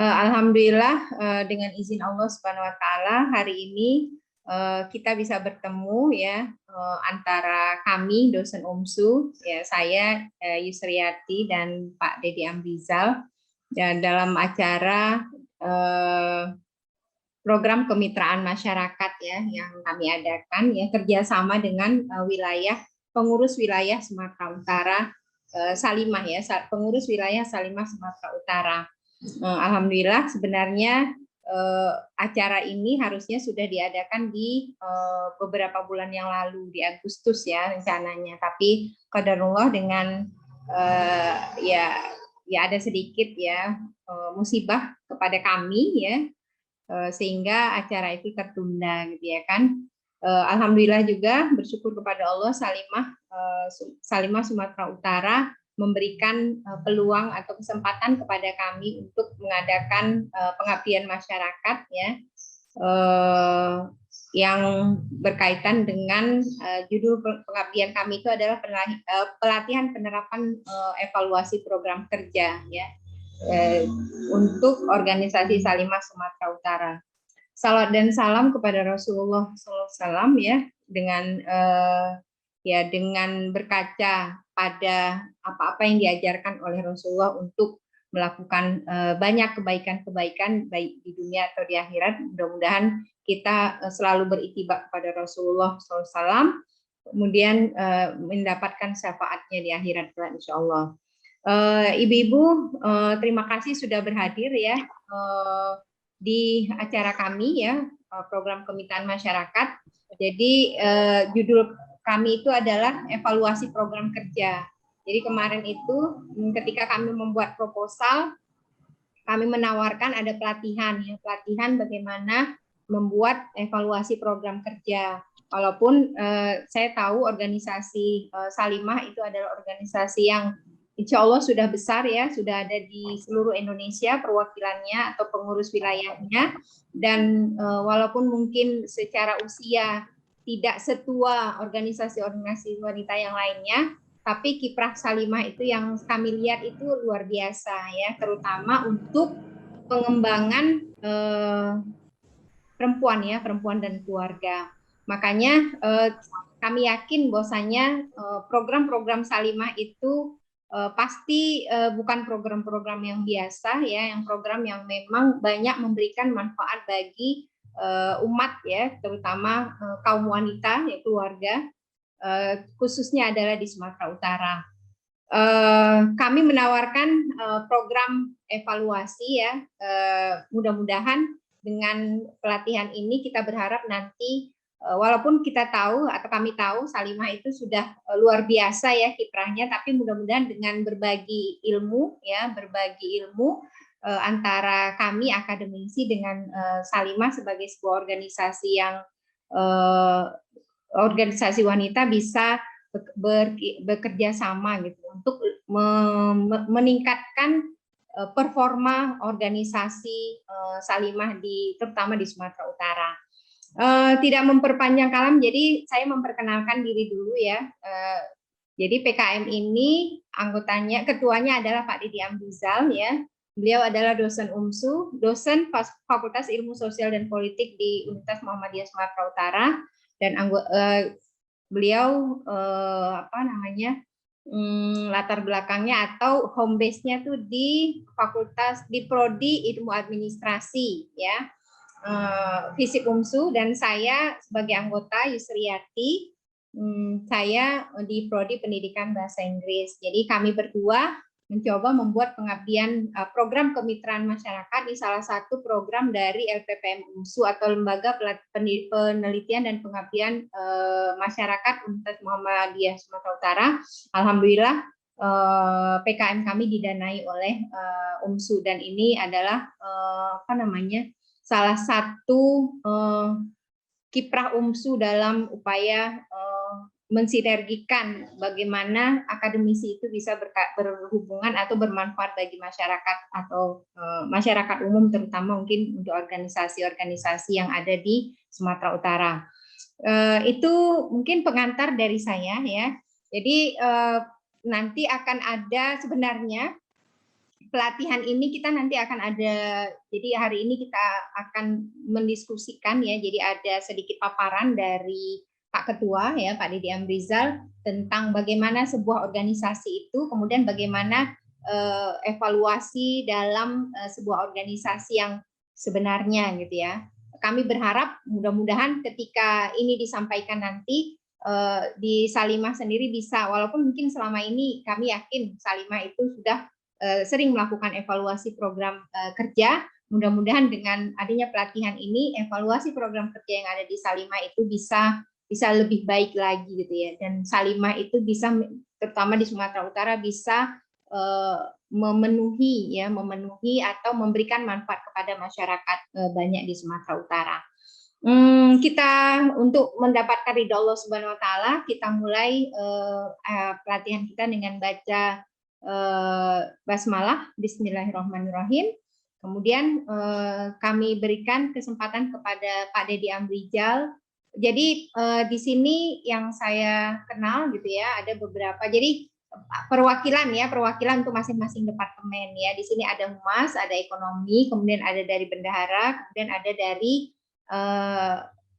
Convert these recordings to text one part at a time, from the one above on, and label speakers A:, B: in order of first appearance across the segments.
A: Alhamdulillah, dengan izin Allah Subhanahu Wa Taala hari ini kita bisa bertemu ya, antara kami dosen UMSU ya, saya Yusriati dan Pak Dedi Amrizal, dan dalam acara program kemitraan masyarakat ya yang kami adakan ya, kerjasama dengan pengurus wilayah Sumatera Utara, Salimah ya, pengurus wilayah Salimah Sumatera Utara. Alhamdulillah sebenarnya acara ini harusnya sudah diadakan di beberapa bulan yang lalu, di Agustus ya rencananya, tapi qadarullah dengan ya ada sedikit ya musibah kepada kami ya, sehingga acara itu tertunda gitu ya kan. Alhamdulillah juga bersyukur kepada Allah, Salimah Sumatera Utara memberikan peluang atau kesempatan kepada kami untuk mengadakan pengabdian masyarakat ya, yang berkaitan dengan judul pengabdian kami itu adalah pelatihan penerapan evaluasi program kerja ya, untuk organisasi Salimah Sumatera Utara. Salawat dan salam kepada Rasulullah SAW ya, dengan berkaca pada apa-apa yang diajarkan oleh Rasulullah untuk melakukan banyak kebaikan-kebaikan baik di dunia atau di akhirat. Mudah-mudahan kita selalu beritibar kepada Rasulullah SAW, kemudian mendapatkan syafaatnya di akhirat insya Allah. Ibu-ibu, terima kasih sudah berhadir ya di acara kami ya, program kemitraan masyarakat. Jadi judul kami itu adalah evaluasi program kerja. Jadi kemarin itu ketika kami membuat proposal, kami menawarkan ada pelatihan bagaimana membuat evaluasi program kerja. Walaupun saya tahu organisasi Salimah itu adalah organisasi yang insya Allah sudah besar ya, sudah ada di seluruh Indonesia perwakilannya atau pengurus wilayahnya, dan walaupun mungkin secara usia tidak setua organisasi-organisasi wanita yang lainnya, tapi kiprah Salimah itu yang kami lihat itu luar biasa ya, terutama untuk pengembangan perempuan dan keluarga. Makanya kami yakin bahwasanya program-program Salimah itu pasti bukan program-program yang biasa ya, yang program yang memang banyak memberikan manfaat bagi umat ya, terutama kaum wanita ya, keluarga, khususnya adalah di Sumatera Utara. Kami menawarkan program evaluasi ya, mudah-mudahan dengan pelatihan ini kita berharap nanti walaupun kita tahu atau kami tahu Salimah itu sudah luar biasa ya kiprahnya, tapi mudah-mudahan dengan berbagi ilmu antara kami akademisi dengan Salimah sebagai sebuah organisasi yang organisasi wanita bisa bekerja sama gitu untuk meningkatkan performa organisasi Salimah terutama di Sumatera Utara. Tidak memperpanjang kalam, jadi saya memperkenalkan diri dulu ya. Jadi PKM ini anggotanya, ketuanya adalah Pak Dedi Amrizal ya. Beliau adalah dosen UMSU, dosen Fakultas Ilmu Sosial dan Politik di Universitas Muhammadiyah Sumatera Utara, dan beliau latar belakangnya atau home base-nya tuh di Prodi Ilmu Administrasi ya, FISIP UMSU, dan saya sebagai anggota Yusriati, saya di Prodi Pendidikan Bahasa Inggris. Jadi kami berdua mencoba membuat pengabdian program kemitraan masyarakat di salah satu program dari LPPM UMSU atau Lembaga Penelitian dan Pengabdian Masyarakat Universitas Muhammadiyah Sumatera Utara. Alhamdulillah PKM kami didanai oleh UMSU, dan ini adalah salah satu kiprah UMSU dalam upaya mensinergikan bagaimana akademisi itu bisa berhubungan atau bermanfaat bagi masyarakat atau masyarakat umum, terutama mungkin untuk organisasi-organisasi yang ada di Sumatera Utara. Itu mungkin pengantar dari saya ya. Jadi nanti akan ada sebenarnya pelatihan ini kita nanti akan ada, jadi hari ini kita akan mendiskusikan ya, jadi ada sedikit paparan dari Pak Ketua ya, Pak Dede Amrizal, tentang bagaimana sebuah organisasi itu, kemudian bagaimana evaluasi dalam sebuah organisasi yang sebenarnya gitu ya. Kami berharap mudah-mudahan ketika ini disampaikan nanti di Salimah sendiri bisa, walaupun mungkin selama ini kami yakin Salimah itu sudah sering melakukan evaluasi program kerja. Mudah-mudahan dengan adanya pelatihan ini, evaluasi program kerja yang ada di Salimah itu bisa lebih baik lagi gitu ya. Dan Salimah itu bisa, terutama di Sumatera Utara, bisa memenuhi atau memberikan manfaat kepada masyarakat banyak di Sumatera Utara. Kita untuk mendapatkan ridho Allah Subhanahu Wa Taala, kita mulai pelatihan kita dengan baca basmalah, Bismillahirrahmanirrahim. Kemudian kami berikan kesempatan kepada Pak Dede Amrizal. Jadi di sini yang saya kenal gitu ya, ada beberapa. Jadi perwakilan untuk masing-masing departemen ya. Di sini ada humas, ada ekonomi, kemudian ada dari bendahara, kemudian ada dari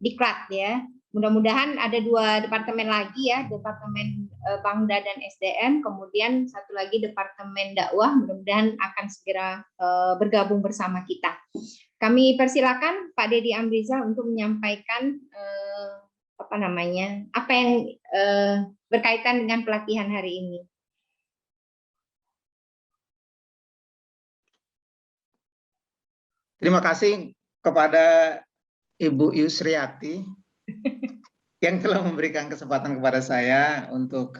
A: Diklat ya. Mudah-mudahan ada 2 departemen lagi ya, Departemen Bangda dan SDM, kemudian satu lagi Departemen Dakwah, mudah-mudahan akan segera bergabung bersama kita. Kami persilakan Pak Dede Amrizal untuk menyampaikan apa yang berkaitan dengan pelatihan hari ini.
B: Terima kasih kepada Ibu Yusriati yang telah memberikan kesempatan kepada saya untuk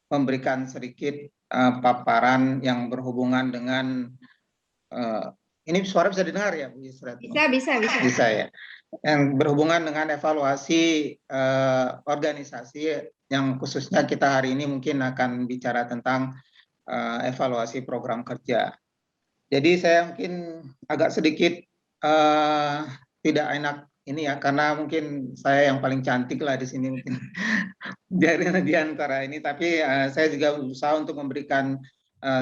B: memberikan sedikit paparan yang berhubungan dengan ini suara bisa didengar ya Bu Yusriati? Bisa ya. Yang berhubungan dengan evaluasi organisasi yang khususnya kita hari ini mungkin akan bicara tentang evaluasi program kerja. Jadi saya mungkin agak sedikit tidak enak ini ya, karena mungkin saya yang paling cantik lah di sini mungkin di antara ini. Tapi saya juga berusaha untuk memberikan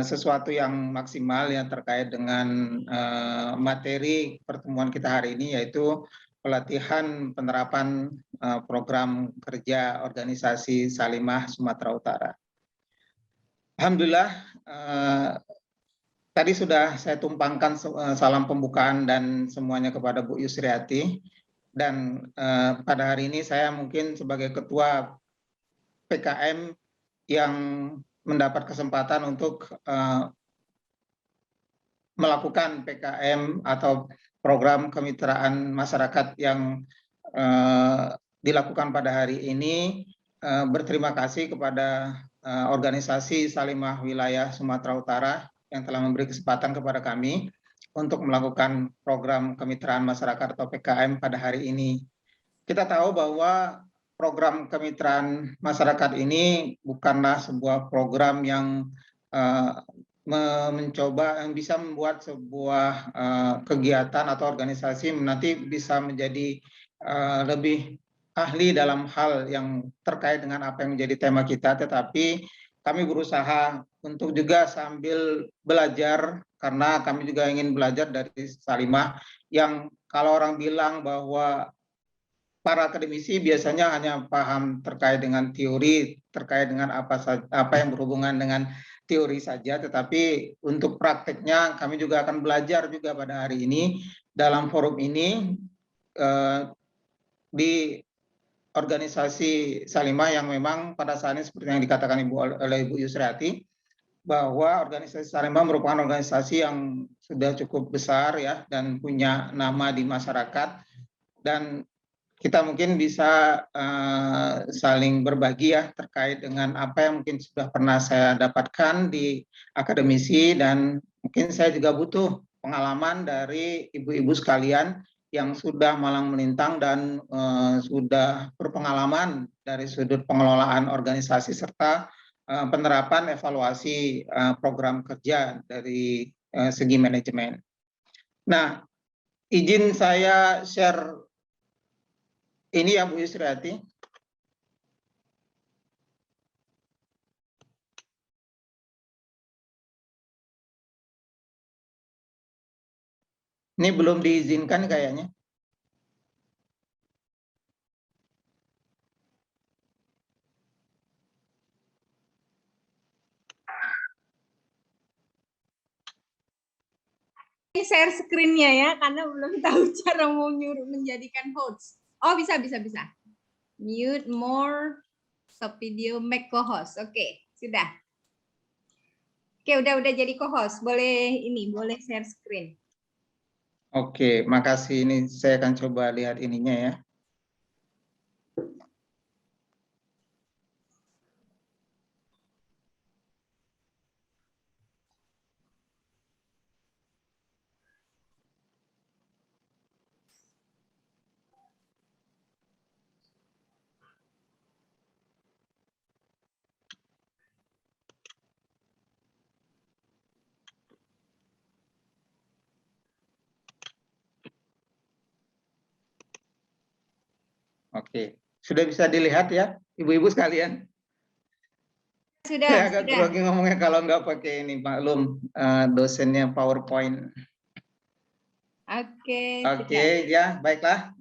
B: sesuatu yang maksimal yang terkait dengan materi pertemuan kita hari ini, yaitu pelatihan penerapan program kerja organisasi Salimah Sumatera Utara. Alhamdulillah. Tadi sudah saya tumpangkan salam pembukaan dan semuanya kepada Bu Yusriati. Dan pada hari ini saya mungkin sebagai ketua PKM yang mendapat kesempatan untuk melakukan PKM atau program kemitraan masyarakat yang dilakukan pada hari ini. Berterima kasih kepada organisasi Salimah Wilayah Sumatera Utara yang telah memberi kesempatan kepada kami untuk melakukan program kemitraan masyarakat atau PKM pada hari ini. Kita tahu bahwa program kemitraan masyarakat ini bukanlah sebuah program yang mencoba yang bisa membuat sebuah kegiatan atau organisasi nanti bisa menjadi lebih ahli dalam hal yang terkait dengan apa yang menjadi tema kita, tetapi kami berusaha untuk juga sambil belajar, karena kami juga ingin belajar dari Salimah, yang kalau orang bilang bahwa para akademisi biasanya hanya paham terkait dengan teori, terkait dengan apa yang berhubungan dengan teori saja, tetapi untuk prakteknya kami juga akan belajar juga pada hari ini dalam forum ini di organisasi Salimah yang memang pada saat ini seperti yang dikatakan oleh Ibu Yusriati, bahwa organisasi Salimah merupakan organisasi yang sudah cukup besar ya dan punya nama di masyarakat, dan kita mungkin bisa saling berbagi ya terkait dengan apa yang mungkin sudah pernah saya dapatkan di akademisi, dan mungkin saya juga butuh pengalaman dari ibu-ibu sekalian yang sudah malang melintang dan sudah berpengalaman dari sudut pengelolaan organisasi serta penerapan evaluasi program kerja dari segi manajemen. Nah, izin saya share ini ya Bu Yusriati. Ini belum diizinkan kayaknya.
A: Share screen-nya ya, karena belum tahu cara mau nyuruh menjadikan host. Oh, bisa. Mute more, stop video, make co-host. Oke, sudah. Oke, udah jadi co-host. Boleh share screen.
B: Oke, makasih. Ini saya akan coba lihat ininya ya. Oke, sudah bisa dilihat ya, ibu-ibu sekalian?
A: Sudah.
B: Saya agak grogi ngomongnya kalau nggak pakai ini, maklum dosennya PowerPoint. Oke, ya baiklah.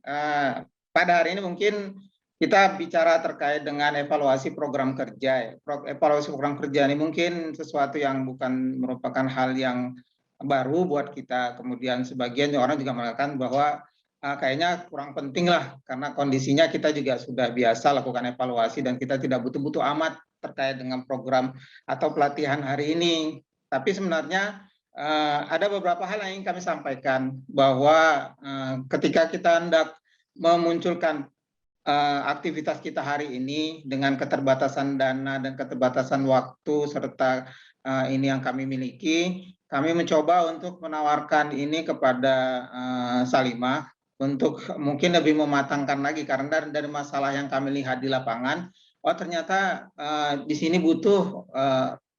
B: Pada hari ini mungkin kita bicara terkait dengan evaluasi program kerja. Evaluasi program kerja ini mungkin sesuatu yang bukan merupakan hal yang baru buat kita. Kemudian sebagian orang juga mengatakan bahwa kayaknya kurang penting lah, karena kondisinya kita juga sudah biasa lakukan evaluasi dan kita tidak butuh-butuh amat terkait dengan program atau pelatihan hari ini. Tapi sebenarnya ada beberapa hal yang ingin kami sampaikan, bahwa ketika kita hendak memunculkan aktivitas kita hari ini dengan keterbatasan dana dan keterbatasan waktu serta ini yang kami miliki, kami mencoba untuk menawarkan ini kepada Salimah untuk mungkin lebih mematangkan lagi, karena dari masalah yang kami lihat di lapangan, oh ternyata di sini butuh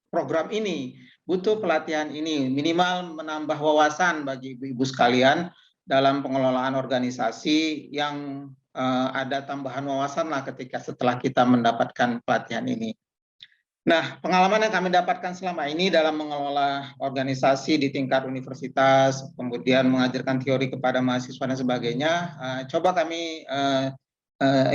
B: program ini, butuh pelatihan ini, minimal menambah wawasan bagi ibu-ibu sekalian dalam pengelolaan organisasi yang ada tambahan wawasan lah ketika setelah kita mendapatkan pelatihan ini. Nah, pengalaman yang kami dapatkan selama ini dalam mengelola organisasi di tingkat universitas, kemudian mengajarkan teori kepada mahasiswa dan sebagainya, coba kami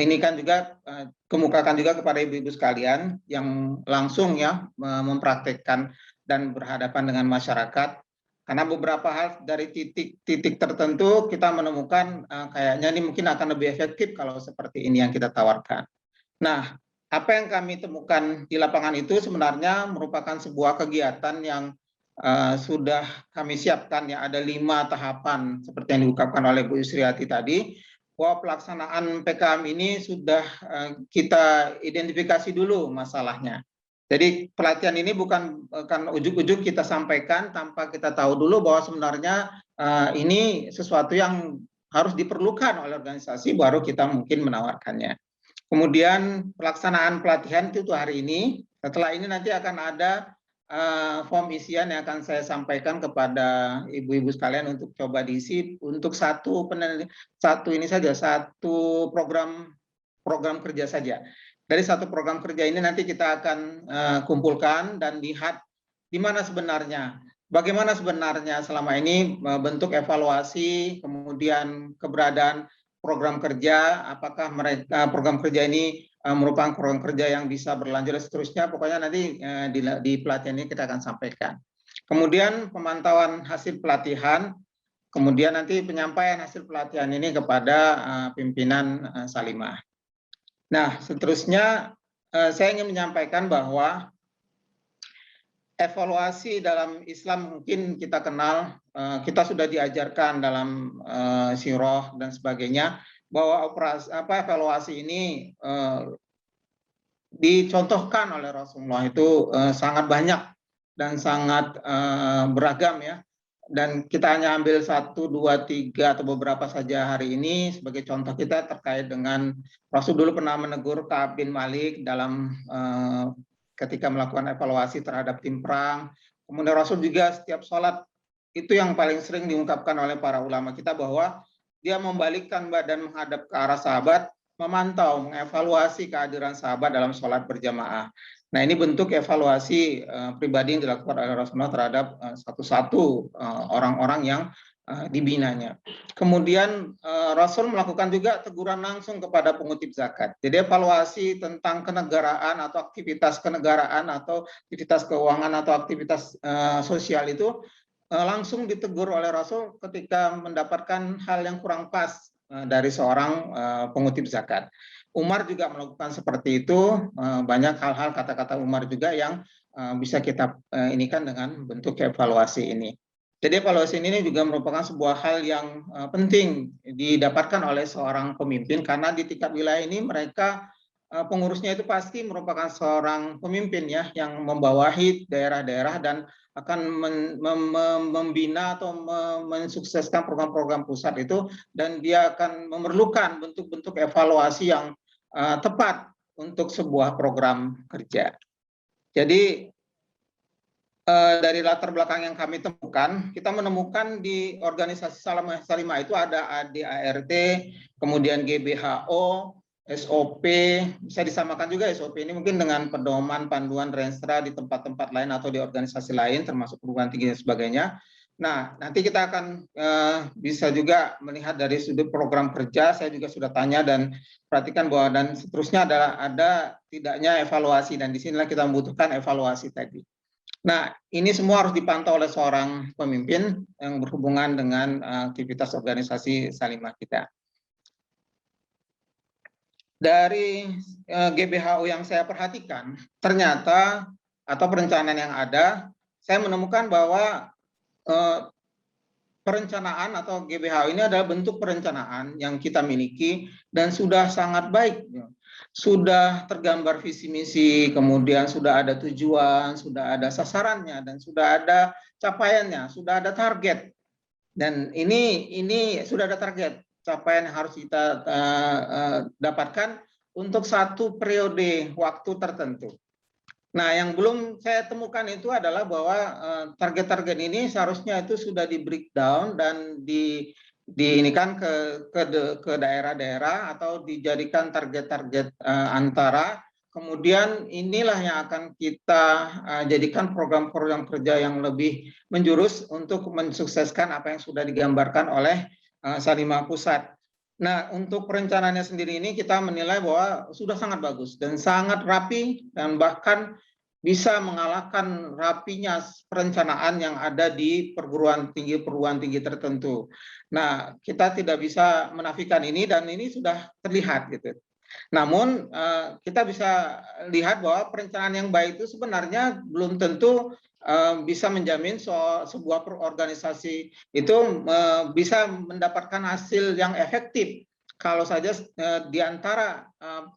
B: ini kan juga kemukakan juga kepada ibu-ibu sekalian yang langsung ya mempraktekkan dan berhadapan dengan masyarakat. Karena beberapa hal dari titik tertentu kita menemukan kayaknya ini mungkin akan lebih efektif kalau seperti ini yang kita tawarkan. Nah, apa yang kami temukan di lapangan itu sebenarnya merupakan sebuah kegiatan yang sudah kami siapkan ya, ada 5 tahapan seperti yang diungkapkan oleh Bu Yusriati tadi, bahwa pelaksanaan PKM ini sudah kita identifikasi dulu masalahnya. Jadi pelatihan ini bukan ujuk-ujuk kita sampaikan tanpa kita tahu dulu bahwa sebenarnya ini sesuatu yang harus diperlukan oleh organisasi, baru kita mungkin menawarkannya. Kemudian pelaksanaan pelatihan itu hari ini. Setelah ini nanti akan ada form isian yang akan saya sampaikan kepada ibu-ibu sekalian untuk coba diisi untuk satu program kerja saja. Dari satu program kerja ini nanti kita akan kumpulkan dan lihat di mana sebenarnya, bagaimana sebenarnya selama ini bentuk evaluasi, kemudian keberadaan program kerja, apakah mereka program kerja ini merupakan program kerja yang bisa berlanjut dan seterusnya. Pokoknya nanti di pelatihan ini kita akan sampaikan. Kemudian pemantauan hasil pelatihan, kemudian nanti penyampaian hasil pelatihan ini kepada pimpinan Salimah. Nah, seterusnya saya ingin menyampaikan bahwa evaluasi dalam Islam mungkin kita kenal, kita sudah diajarkan dalam sirah dan sebagainya, bahwa evaluasi ini dicontohkan oleh Rasulullah itu sangat banyak dan sangat beragam ya. Dan kita hanya ambil 1, 2, 3 atau beberapa saja hari ini sebagai contoh kita terkait dengan Rasul dulu pernah menegur Ka'ab bin Malik dalam ketika melakukan evaluasi terhadap tim perang. Kemudian Rasul juga setiap sholat, itu yang paling sering diungkapkan oleh para ulama kita, bahwa dia membalikkan badan menghadap ke arah sahabat, memantau, mengevaluasi kehadiran sahabat dalam sholat berjamaah. Nah, ini bentuk evaluasi pribadi yang dilakukan oleh Rasulullah terhadap satu-satu orang-orang yang dibinanya. Kemudian Rasul melakukan juga teguran langsung kepada pengutip zakat. Jadi evaluasi tentang kenegaraan atau aktivitas kenegaraan atau aktivitas keuangan atau aktivitas sosial itu langsung ditegur oleh Rasul ketika mendapatkan hal yang kurang pas dari seorang pengutip zakat. Umar juga melakukan seperti itu. Banyak hal-hal kata-kata Umar juga yang bisa kita inikan dengan bentuk evaluasi ini. Jadi evaluasi ini juga merupakan sebuah hal yang penting didapatkan oleh seorang pemimpin, karena di tingkat wilayah ini mereka pengurusnya itu pasti merupakan seorang pemimpin ya, yang membawahi daerah-daerah dan akan membina atau mensukseskan program-program pusat itu, dan dia akan memerlukan bentuk-bentuk evaluasi yang tepat untuk sebuah program kerja. Jadi dari latar belakang yang kami temukan, kita menemukan di organisasi Salimah itu ada ADART, kemudian GBHO, SOP, bisa disamakan juga SOP ini mungkin dengan pedoman panduan Renstra di tempat-tempat lain atau di organisasi lain, termasuk perguruan tinggi dan sebagainya. Nah, nanti kita akan bisa juga melihat dari sudut program kerja. Saya juga sudah tanya dan perhatikan bahwa dan seterusnya adalah ada tidaknya evaluasi, dan disinilah kita membutuhkan evaluasi tadi. Nah, ini semua harus dipantau oleh seorang pemimpin yang berhubungan dengan aktivitas organisasi Salimah kita. Dari GBHO yang saya perhatikan, ternyata atau perencanaan yang ada, saya menemukan bahwa perencanaan atau GBHO ini adalah bentuk perencanaan yang kita miliki dan sudah sangat baik. Sudah tergambar visi misi, kemudian sudah ada tujuan, sudah ada sasarannya, dan sudah ada capaiannya, sudah ada target. Dan ini sudah ada target capaian yang harus kita dapatkan untuk satu periode waktu tertentu. Nah, yang belum saya temukan itu adalah bahwa target-target ini seharusnya itu sudah di breakdown dan diinikan ke daerah-daerah atau dijadikan target-target antara. Kemudian inilah yang akan kita jadikan program-program kerja yang lebih menjurus untuk mensukseskan apa yang sudah digambarkan oleh Salimah Pusat. Nah, untuk perencanaannya sendiri ini kita menilai bahwa sudah sangat bagus dan sangat rapi, dan bahkan bisa mengalahkan rapinya perencanaan yang ada di perguruan tinggi tertentu. Nah, kita tidak bisa menafikan ini, dan ini sudah terlihat gitu. Namun kita bisa lihat bahwa perencanaan yang baik itu sebenarnya belum tentu bisa menjamin sebuah organisasi itu bisa mendapatkan hasil yang efektif kalau saja di antara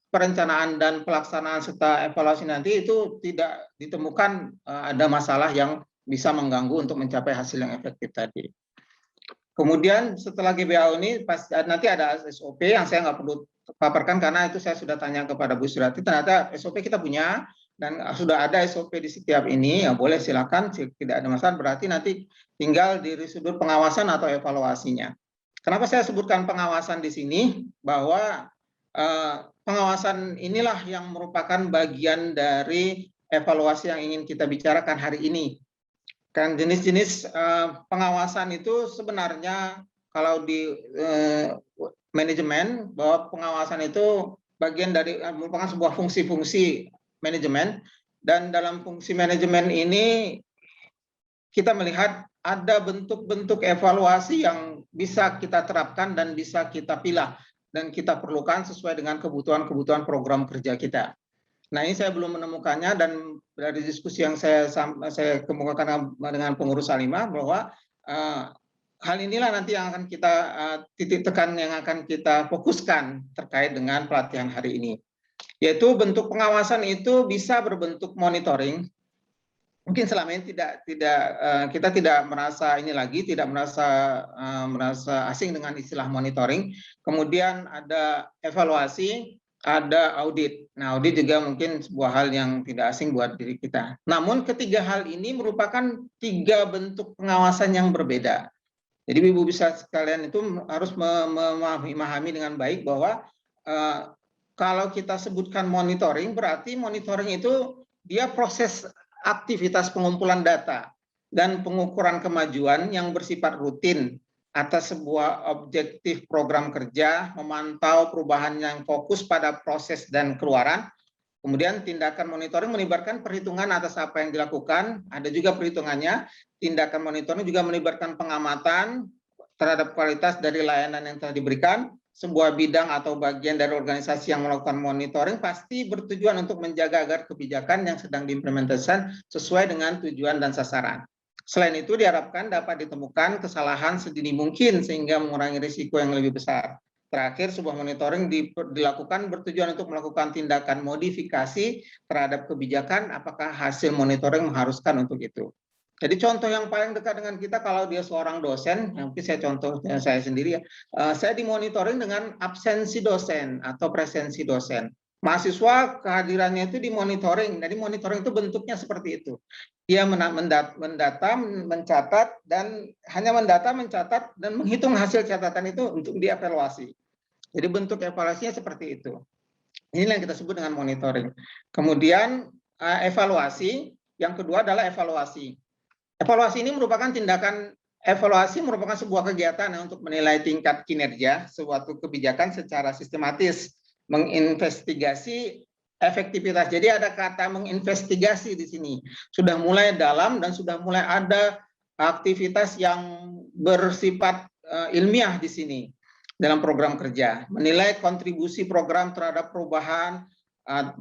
B: perencanaan dan pelaksanaan serta evaluasi nanti itu tidak ditemukan ada masalah yang bisa mengganggu untuk mencapai hasil yang efektif tadi. Kemudian setelah GBHO ini nanti ada SOP yang saya nggak perlu paparkan karena itu saya sudah tanya kepada Bu Surati. Ternyata SOP kita punya dan sudah ada SOP di setiap ini, ya boleh silakan, tidak ada masalah. Berarti nanti tinggal dari sudut pengawasan atau evaluasinya. Kenapa saya sebutkan pengawasan di sini? Bahwa pengawasan inilah yang merupakan bagian dari evaluasi yang ingin kita bicarakan hari ini. Kan jenis-jenis pengawasan itu sebenarnya kalau di manajemen, bahwa pengawasan itu bagian dari merupakan sebuah fungsi-fungsi manajemen, dan dalam fungsi manajemen ini kita melihat ada bentuk-bentuk evaluasi yang bisa kita terapkan dan bisa kita pilih dan kita perlukan sesuai dengan kebutuhan-kebutuhan program kerja kita. Nah, ini saya belum menemukannya, dan dari diskusi yang saya kemukakan dengan pengurus Salimah bahwa hal inilah nanti yang akan kita titik tekan, yang akan kita fokuskan terkait dengan pelatihan hari ini. Yaitu bentuk pengawasan itu bisa berbentuk monitoring. Mungkin selama ini kita tidak merasa ini lagi, tidak merasa asing dengan istilah monitoring. Kemudian ada evaluasi, ada audit. Nah, audit juga mungkin sebuah hal yang tidak asing buat diri kita. Namun ketiga hal ini merupakan tiga bentuk pengawasan yang berbeda. Jadi Ibu bisa sekalian itu harus memahami dengan baik bahwa kalau kita sebutkan monitoring, berarti monitoring itu dia proses aktivitas pengumpulan data dan pengukuran kemajuan yang bersifat rutin atas sebuah objektif program kerja, memantau perubahan yang fokus pada proses dan keluaran. Kemudian tindakan monitoring melibatkan perhitungan atas apa yang dilakukan, ada juga perhitungannya. Tindakan monitoring juga melibatkan pengamatan terhadap kualitas dari layanan yang telah diberikan. Sebuah bidang atau bagian dari organisasi yang melakukan monitoring pasti bertujuan untuk menjaga agar kebijakan yang sedang diimplementasikan sesuai dengan tujuan dan sasaran. Selain itu diharapkan dapat ditemukan kesalahan sedini mungkin sehingga mengurangi risiko yang lebih besar. Terakhir, sebuah monitoring dilakukan bertujuan untuk melakukan tindakan modifikasi terhadap kebijakan apakah hasil monitoring mengharuskan untuk itu. Jadi contoh yang paling dekat dengan kita kalau dia seorang dosen, mungkin saya contoh saya sendiri ya, saya dimonitoring dengan absensi dosen atau presensi dosen. Mahasiswa kehadirannya itu dimonitoring, jadi monitoring itu bentuknya seperti itu. Dia mendata, mencatat, dan hanya mendata, mencatat, dan menghitung hasil catatan itu untuk dievaluasi. Jadi bentuk evaluasinya seperti itu. Inilah yang kita sebut dengan monitoring. Kemudian evaluasi, yang kedua adalah evaluasi. Evaluasi ini merupakan tindakan evaluasi merupakan sebuah kegiatan untuk menilai tingkat kinerja suatu kebijakan secara sistematis, menginvestigasi efektivitas. Jadi ada kata menginvestigasi di sini. Sudah mulai dalam dan sudah mulai ada aktivitas yang bersifat ilmiah di sini dalam program kerja. Menilai kontribusi program terhadap perubahan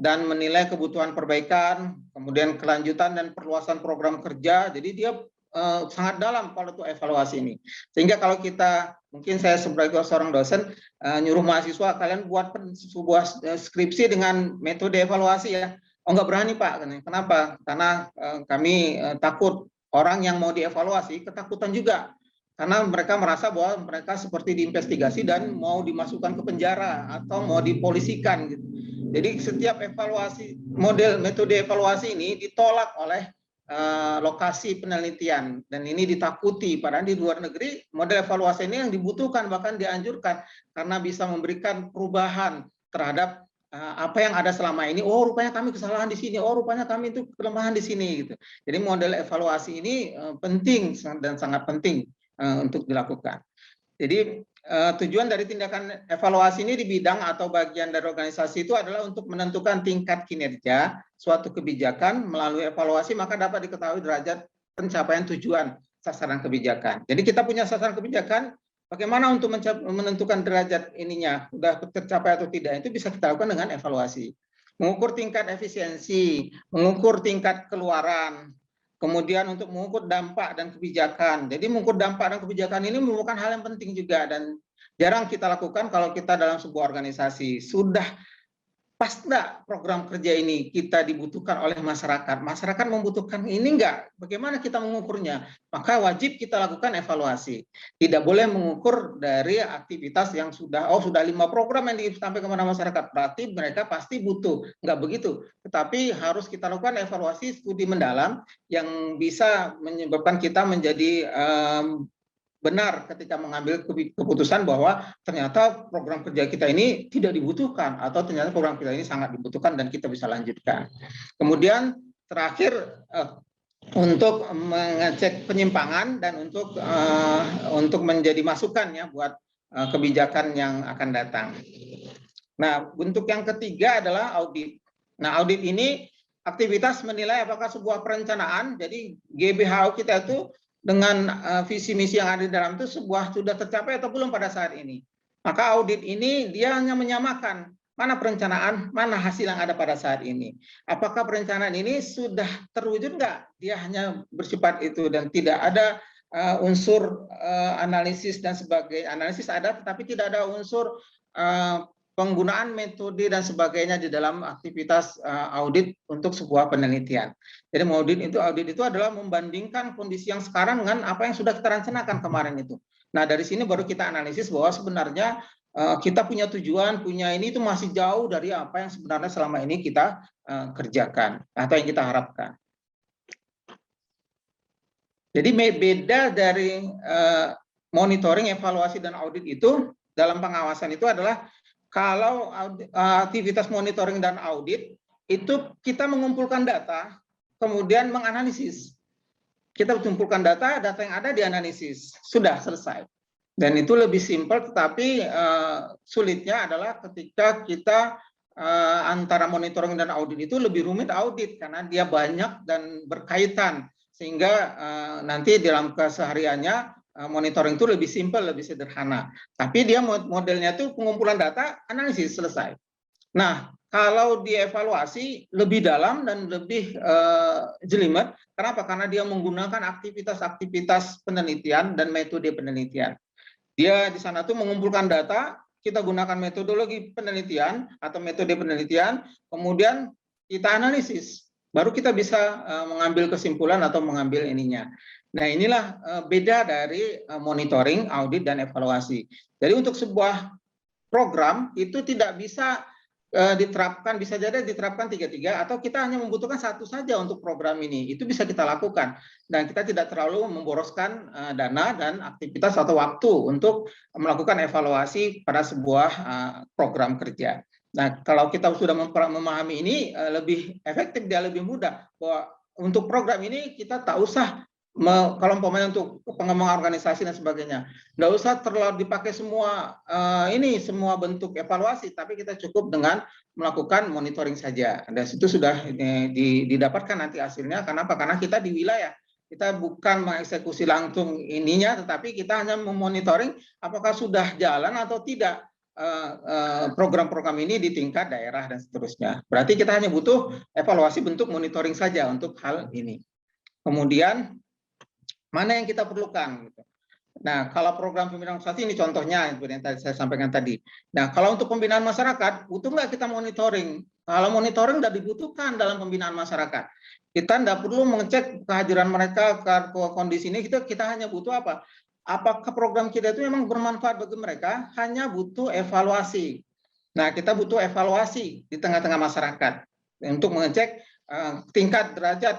B: dan menilai kebutuhan perbaikan, kemudian kelanjutan dan perluasan program kerja. Jadi dia sangat dalam kalau itu evaluasi ini. Sehingga kalau kita, mungkin saya sebagai seorang dosen, nyuruh mahasiswa kalian buat sebuah skripsi dengan metode evaluasi ya. Oh nggak berani Pak, kenapa? Karena kami takut orang yang mau dievaluasi ketakutan juga. Karena mereka merasa bahwa mereka seperti diinvestigasi dan mau dimasukkan ke penjara atau mau dipolisikan gitu. Jadi setiap evaluasi, metode evaluasi ini ditolak oleh lokasi penelitian dan ini ditakuti. Padahal di luar negeri model evaluasi ini yang dibutuhkan bahkan dianjurkan karena bisa memberikan perubahan terhadap apa yang ada selama ini. Oh rupanya kami kesalahan di sini. Oh rupanya kami itu kelemahan di sini gitu. Jadi model evaluasi ini penting dan sangat penting untuk dilakukan. Jadi tujuan dari tindakan evaluasi ini di bidang atau bagian dari organisasi itu adalah untuk menentukan tingkat kinerja suatu kebijakan melalui evaluasi, maka dapat diketahui derajat pencapaian tujuan sasaran kebijakan. Jadi kita punya sasaran kebijakan, bagaimana untuk menentukan derajat ininya sudah tercapai atau tidak, itu bisa kita lakukan dengan evaluasi. Mengukur tingkat efisiensi, mengukur tingkat keluaran, kemudian untuk mengukur dampak dan kebijakan. Jadi mengukur dampak dan kebijakan ini merupakan hal yang penting juga dan jarang kita lakukan kalau kita dalam sebuah organisasi. Sudah pas enggak program kerja ini kita dibutuhkan oleh masyarakat? Masyarakat membutuhkan ini enggak? Bagaimana kita mengukurnya? Maka wajib kita lakukan evaluasi. Tidak boleh mengukur dari aktivitas yang sudah 5 program yang disampaikan kepada masyarakat. Berarti mereka pasti butuh. Enggak begitu. Tetapi harus kita lakukan evaluasi studi mendalam yang bisa menyebabkan kita menjadi benar ketika mengambil keputusan bahwa ternyata program kerja kita ini tidak dibutuhkan atau ternyata program kita ini sangat dibutuhkan dan kita bisa lanjutkan. Kemudian terakhir untuk mengecek penyimpangan dan untuk menjadi masukan ya buat kebijakan yang akan datang. Nah, bentuk yang ketiga adalah audit. Nah, audit ini aktivitas menilai apakah sebuah perencanaan, jadi GBHO kita itu dengan visi misi yang ada di dalam itu sudah tercapai atau belum pada saat ini. Maka audit ini dia hanya menyamakan mana perencanaan, mana hasil yang ada pada saat ini. Apakah perencanaan ini sudah terwujud enggak? Dia hanya bersifat itu dan tidak ada unsur analisis dan sebagainya. Analisis ada tetapi tidak ada unsur penggunaan metode dan sebagainya di dalam aktivitas audit untuk sebuah penelitian. Jadi audit itu adalah membandingkan kondisi yang sekarang dengan apa yang sudah kita rencanakan kemarin itu. Nah dari sini baru kita analisis bahwa sebenarnya kita punya tujuan, punya ini itu masih jauh dari apa yang sebenarnya selama ini kita kerjakan atau yang kita harapkan. Jadi beda dari monitoring, evaluasi, dan audit itu dalam pengawasan itu adalah kalau aktivitas monitoring dan audit itu kita mengumpulkan data, kemudian menganalisis. Kita mengumpulkan data yang ada dianalisis. Sudah selesai. Dan itu lebih simpel, tetapi sulitnya adalah ketika kita antara monitoring dan audit itu lebih rumit audit karena dia banyak dan berkaitan, sehingga nanti dalam kesehariannya monitoring itu lebih simpel, lebih sederhana. Tapi dia modelnya itu pengumpulan data, analisis, selesai. Nah, kalau dievaluasi lebih dalam dan lebih jelimet, kenapa? Karena dia menggunakan aktivitas-aktivitas penelitian dan metode penelitian. Dia di sana tuh mengumpulkan data, kita gunakan metodologi penelitian atau metode penelitian, kemudian kita analisis, baru kita bisa mengambil kesimpulan atau mengambil ininya. Nah, inilah beda dari monitoring, audit, dan evaluasi. Jadi untuk sebuah program itu tidak bisa diterapkan, bisa jadi diterapkan tiga-tiga, atau kita hanya membutuhkan satu saja untuk program ini. Itu bisa kita lakukan, dan kita tidak terlalu memboroskan dana dan aktivitas atau waktu untuk melakukan evaluasi pada sebuah program kerja. Nah, kalau kita sudah memahami ini, lebih efektif, dia lebih mudah. Bahwa untuk program ini kita tak usah kalau umpamanya untuk pengembangan organisasi dan sebagainya, nggak usah terlalu dipakai semua semua bentuk evaluasi, tapi kita cukup dengan melakukan monitoring saja. Dan itu sudah didapatkan nanti hasilnya. Kenapa? Karena kita di wilayah, kita bukan mengeksekusi langsung ininya, tetapi kita hanya memonitoring apakah sudah jalan atau tidak program-program ini di tingkat daerah dan seterusnya. Berarti kita hanya butuh evaluasi bentuk monitoring saja untuk hal ini. Kemudian mana yang kita perlukan? Nah, kalau program pembinaan organisasi ini contohnya yang tadi saya sampaikan tadi. Nah, kalau untuk pembinaan masyarakat, butuh nggak kita monitoring? Kalau monitoring sudah dibutuhkan dalam pembinaan masyarakat. Kita tidak perlu mengecek kehadiran mereka ke kondisi ini. Kita hanya butuh apa? Apakah program kita itu memang bermanfaat bagi mereka? Hanya butuh evaluasi. Nah, kita butuh evaluasi di tengah-tengah masyarakat untuk mengecek tingkat derajat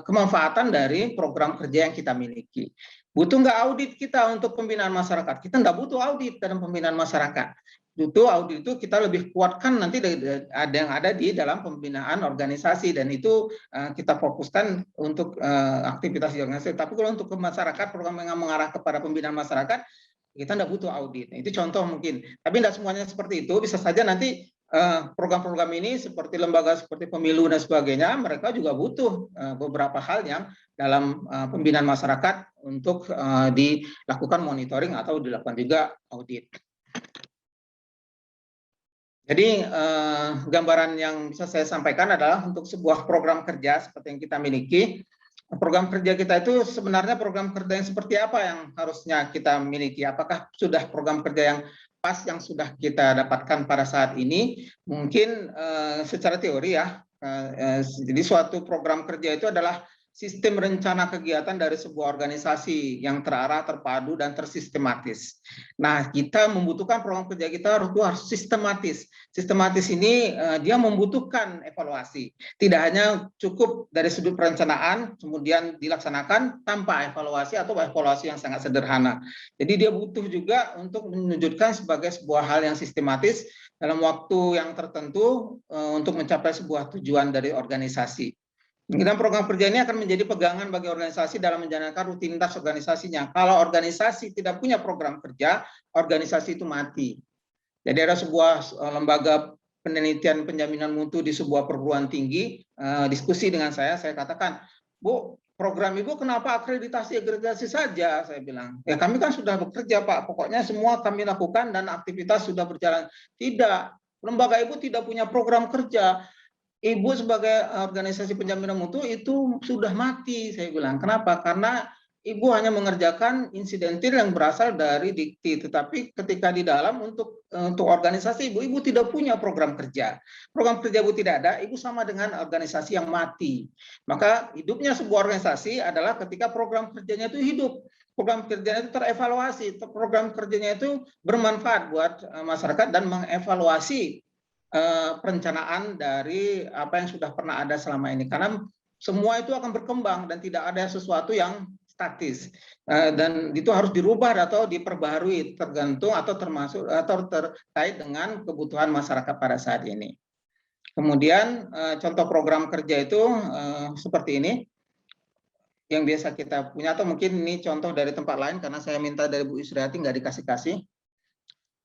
B: kemanfaatan dari program kerja yang kita miliki. Butuh nggak audit kita untuk pembinaan masyarakat? Kita nggak butuh audit dalam pembinaan masyarakat. Butuh audit itu kita lebih kuatkan nanti ada yang ada di dalam pembinaan organisasi, dan itu kita fokuskan untuk aktivitas di organisasi. Tapi kalau untuk ke masyarakat, program yang mengarah kepada pembinaan masyarakat, kita nggak butuh audit. Nah, itu contoh mungkin. Tapi tidak semuanya seperti itu. Bisa saja nanti program-program ini seperti lembaga seperti pemilu dan sebagainya, mereka juga butuh beberapa hal yang dalam pembinaan masyarakat untuk dilakukan monitoring atau dilakukan juga audit. Jadi gambaran yang bisa saya sampaikan adalah untuk sebuah program kerja seperti yang kita miliki. Program kerja kita itu sebenarnya program kerja yang seperti apa yang harusnya kita miliki? Apakah sudah program kerja yang pas yang sudah kita dapatkan pada saat ini? Mungkin secara teori ya, jadi suatu program kerja itu adalah sistem rencana kegiatan dari sebuah organisasi yang terarah, terpadu, dan tersistematis. Nah, kita membutuhkan program kerja kita harus sistematis. Sistematis ini dia membutuhkan evaluasi. Tidak hanya cukup dari sudut perencanaan, kemudian dilaksanakan tanpa evaluasi atau evaluasi yang sangat sederhana. Jadi dia butuh juga untuk menunjukkan sebagai sebuah hal yang sistematis dalam waktu yang tertentu untuk mencapai sebuah tujuan dari organisasi. Dan program kerja ini akan menjadi pegangan bagi organisasi dalam menjalankan rutinitas organisasinya. Kalau organisasi tidak punya program kerja, organisasi itu mati. Jadi ada sebuah lembaga penelitian penjaminan mutu di sebuah perguruan tinggi, diskusi dengan saya katakan, Bu, program Ibu kenapa akreditasi saja? Saya bilang, ya kami kan sudah bekerja Pak, pokoknya semua kami lakukan dan aktivitas sudah berjalan. Tidak, lembaga Ibu tidak punya program kerja. Ibu sebagai organisasi penjaminan mutu itu sudah mati, saya bilang. Kenapa? Karena Ibu hanya mengerjakan insidentil yang berasal dari dikti, tetapi ketika di dalam untuk organisasi Ibu tidak punya program kerja. Program kerja Ibu tidak ada, Ibu sama dengan organisasi yang mati. Maka hidupnya sebuah organisasi adalah ketika program kerjanya itu hidup. Program kerjanya itu terevaluasi, program kerjanya itu bermanfaat buat masyarakat dan mengevaluasi perencanaan dari apa yang sudah pernah ada selama ini, karena semua itu akan berkembang dan tidak ada sesuatu yang statis, dan itu harus dirubah atau diperbaharui tergantung atau termasuk atau terkait dengan kebutuhan masyarakat pada saat ini. Kemudian contoh program kerja itu seperti ini. yang biasa kita punya, atau mungkin ini contoh dari tempat lain karena saya minta dari Bu Yusriati nggak dikasih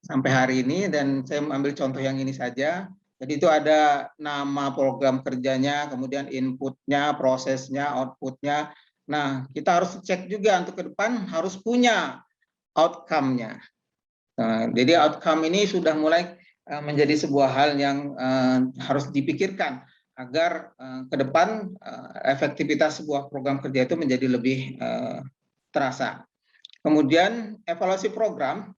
B: sampai hari ini, dan saya ambil contoh yang ini saja. Jadi itu ada nama program kerjanya, kemudian inputnya, prosesnya, outputnya. Nah, kita harus cek juga untuk ke depan harus punya outcome-nya. Nah, jadi outcome ini sudah mulai menjadi sebuah hal yang harus dipikirkan agar ke depan efektivitas sebuah program kerja itu menjadi lebih terasa. Kemudian evaluasi program,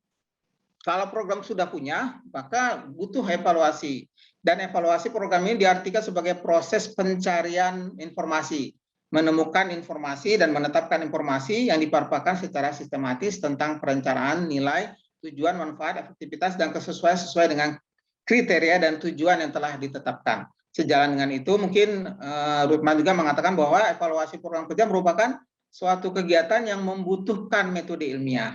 B: kalau program sudah punya, maka butuh evaluasi. Dan evaluasi program ini diartikan sebagai proses pencarian informasi, menemukan informasi dan menetapkan informasi yang dipaparkan secara sistematis tentang perencanaan, nilai, tujuan, manfaat, efektivitas, dan kesesuaian sesuai dengan kriteria dan tujuan yang telah ditetapkan. Sejalan dengan itu, mungkin Rutman juga mengatakan bahwa evaluasi program kerja merupakan suatu kegiatan yang membutuhkan metode ilmiah.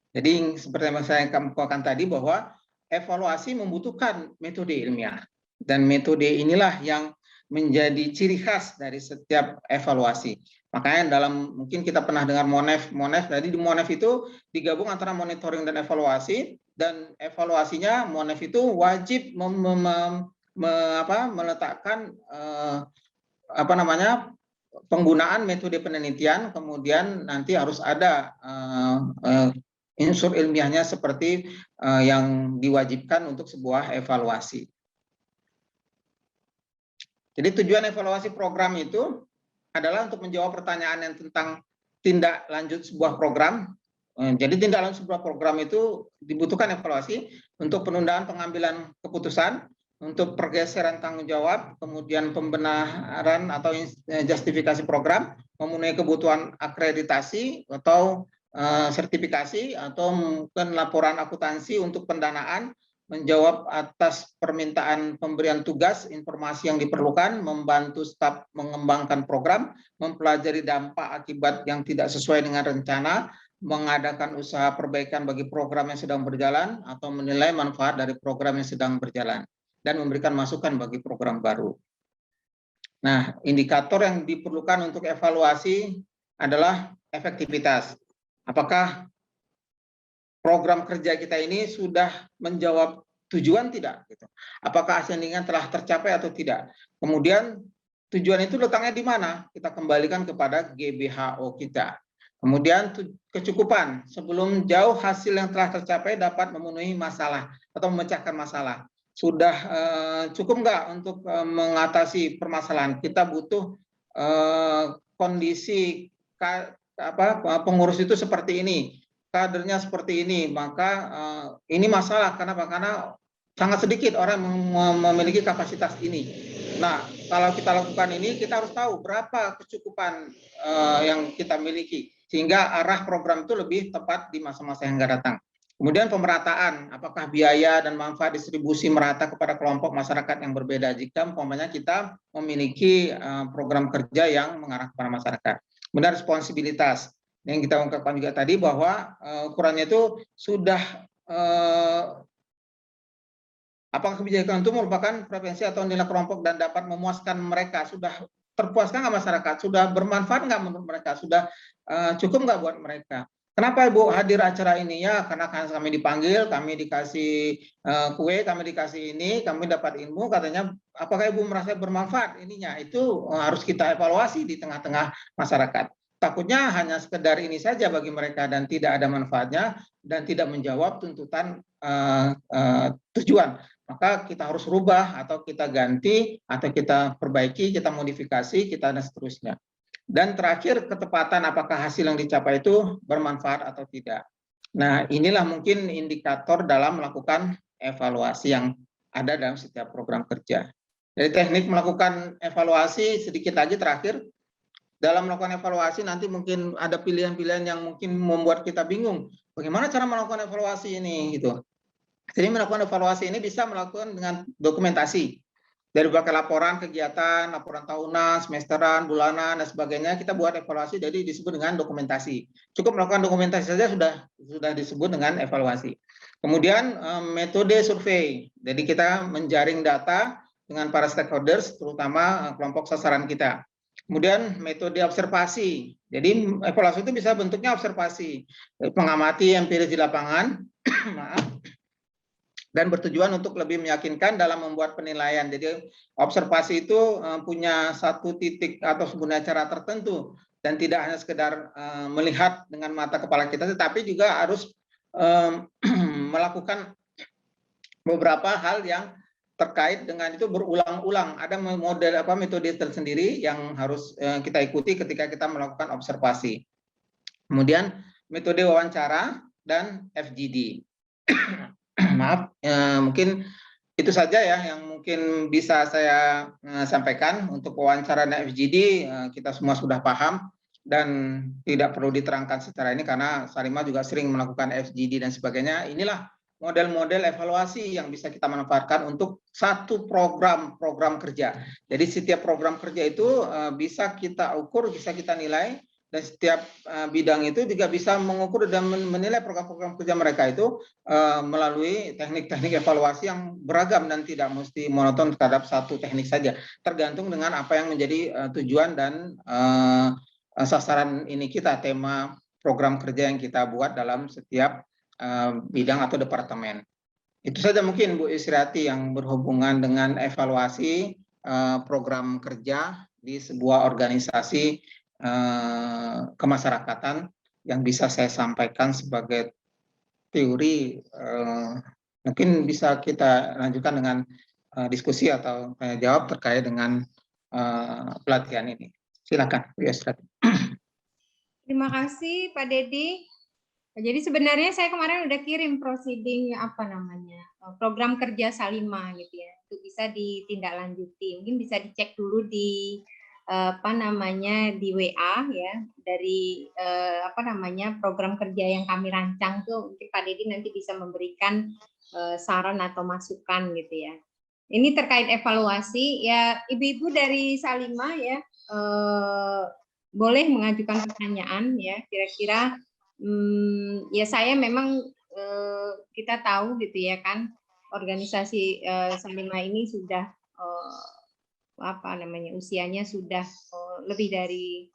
B: Jadi seperti yang saya katakan tadi bahwa evaluasi membutuhkan metode ilmiah. Dan metode inilah yang menjadi ciri khas dari setiap evaluasi. Makanya dalam, mungkin kita pernah dengar MONEF, jadi di MONEF itu digabung antara monitoring dan evaluasi, dan evaluasinya MONEF itu wajib meletakkan penggunaan metode penelitian, kemudian nanti harus ada unsur ilmiahnya seperti yang diwajibkan untuk sebuah evaluasi. Jadi tujuan evaluasi program itu adalah untuk menjawab pertanyaan yang tentang tindak lanjut sebuah program. Jadi tindak lanjut sebuah program itu dibutuhkan evaluasi untuk penundaan pengambilan keputusan, untuk pergeseran tanggung jawab, kemudian pembenaran atau justifikasi program, memenuhi kebutuhan akreditasi atau sertifikasi, atau mungkin laporan akuntansi untuk pendanaan, menjawab atas permintaan pemberian tugas, informasi yang diperlukan, membantu staf mengembangkan program, mempelajari dampak akibat yang tidak sesuai dengan rencana, mengadakan usaha perbaikan bagi program yang sedang berjalan, atau menilai manfaat dari program yang sedang berjalan, dan memberikan masukan bagi program baru. Nah, indikator yang diperlukan untuk evaluasi adalah efektivitas. Apakah program kerja kita ini sudah menjawab tujuan tidak? Apakah ascendingan telah tercapai atau tidak? Kemudian tujuan itu letaknya di mana? Kita kembalikan kepada GBHO kita. Kemudian kecukupan, sebelum jauh hasil yang telah tercapai dapat memenuhi masalah atau memecahkan masalah. Sudah cukup nggak untuk mengatasi permasalahan? Kita butuh kondisi pengurus itu seperti ini, kadernya seperti ini, maka ini masalah. Karena sangat sedikit orang memiliki kapasitas ini. Nah, kalau kita lakukan ini, kita harus tahu berapa kecukupan yang kita miliki, sehingga arah program itu lebih tepat di masa-masa yang akan datang. Kemudian pemerataan, apakah biaya dan manfaat distribusi merata kepada kelompok masyarakat yang berbeda jika umpamanya kita memiliki program kerja yang mengarah kepada masyarakat. Kemudian responsibilitas, yang kita ungkapkan juga tadi bahwa ukurannya itu sudah apakah kebijakan itu merupakan preferensi atau nilai kelompok dan dapat memuaskan mereka, sudah terpuaskan nggak masyarakat, sudah bermanfaat nggak menurut mereka, sudah cukup nggak buat mereka. Kenapa Ibu hadir acara ini? Ya karena kami dipanggil, kami dikasih kue, kami dikasih ini, kami dapat ilmu, katanya apakah Ibu merasa bermanfaat ininya? Itu harus kita evaluasi di tengah-tengah masyarakat. Takutnya hanya sekedar ini saja bagi mereka dan tidak ada manfaatnya dan tidak menjawab tuntutan tujuan. Maka kita harus rubah atau kita ganti atau kita perbaiki, kita modifikasi, kita dan seterusnya. Dan terakhir, ketepatan, apakah hasil yang dicapai itu bermanfaat atau tidak. Nah, inilah mungkin indikator dalam melakukan evaluasi yang ada dalam setiap program kerja. Jadi teknik melakukan evaluasi, sedikit lagi terakhir, dalam melakukan evaluasi nanti mungkin ada pilihan-pilihan yang mungkin membuat kita bingung. Bagaimana cara melakukan evaluasi ini? Gitu. Jadi melakukan evaluasi ini bisa melakukan dengan dokumentasi. Dari berbagai laporan kegiatan, laporan tahunan, semesteran, bulanan, dan sebagainya, kita buat evaluasi, jadi disebut dengan dokumentasi. Cukup melakukan dokumentasi saja sudah disebut dengan evaluasi. Kemudian metode survei, jadi kita menjaring data dengan para stakeholders, terutama kelompok sasaran kita. Kemudian metode observasi, Jadi evaluasi itu bisa bentuknya observasi, mengamati empiris di lapangan, maaf, dan bertujuan untuk lebih meyakinkan dalam membuat penilaian. Jadi observasi itu punya satu titik atau sebuah cara tertentu dan tidak hanya sekedar melihat dengan mata kepala kita, tetapi juga harus melakukan beberapa hal yang terkait dengan itu berulang-ulang. Ada model metode tersendiri yang harus kita ikuti ketika kita melakukan observasi. Kemudian metode wawancara dan FGD. Maaf, mungkin itu saja ya yang mungkin bisa saya sampaikan untuk wawancara dan FGD. Kita semua sudah paham dan tidak perlu diterangkan secara ini karena Salimah juga sering melakukan FGD dan sebagainya. Inilah model-model evaluasi yang bisa kita manfaatkan untuk satu program kerja. Jadi setiap program kerja itu bisa kita ukur, bisa kita nilai, dan setiap bidang itu juga bisa mengukur dan menilai program-program kerja mereka itu melalui teknik-teknik evaluasi yang beragam dan tidak mesti monoton terhadap satu teknik saja. Tergantung dengan apa yang menjadi tujuan dan sasaran ini kita, tema program kerja yang kita buat dalam setiap bidang atau departemen. Itu saja mungkin Bu Isriati yang berhubungan dengan evaluasi program kerja di sebuah organisasi kemasyarakatan yang bisa saya sampaikan sebagai teori. Mungkin bisa kita lanjutkan dengan diskusi atau tanya jawab terkait dengan pelatihan ini. Silakan Bu Isriati.
A: Terima kasih Pak Dedi. Jadi sebenarnya saya kemarin udah kirim proceeding program kerja Salimah gitu ya, itu bisa ditindaklanjuti. Mungkin bisa dicek dulu di di WA ya, dari program kerja yang kami rancang tuh. Mungkin Pak Dedi nanti bisa memberikan saran atau masukan gitu ya. Ini terkait evaluasi ya, ibu-ibu dari Salimah ya boleh mengajukan pertanyaan ya, kira-kira ya saya memang kita tahu gitu ya kan, organisasi Salimah ini sudah usianya sudah lebih dari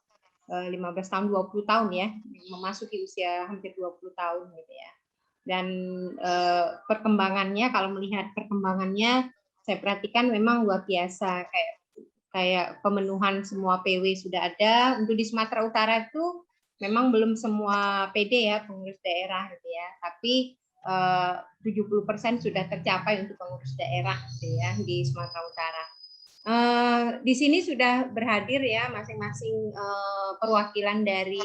A: 15 tahun, 20 tahun ya, memasuki usia hampir 20 tahun gitu ya. Dan perkembangannya, kalau melihat perkembangannya, saya perhatikan memang luar biasa, kayak pemenuhan semua PW sudah ada. Untuk di Sumatera Utara itu memang belum semua PD ya, pengurus daerah gitu ya, tapi 70% sudah tercapai untuk pengurus daerah gitu ya di Sumatera Utara. Di sini sudah berhadir ya masing-masing perwakilan dari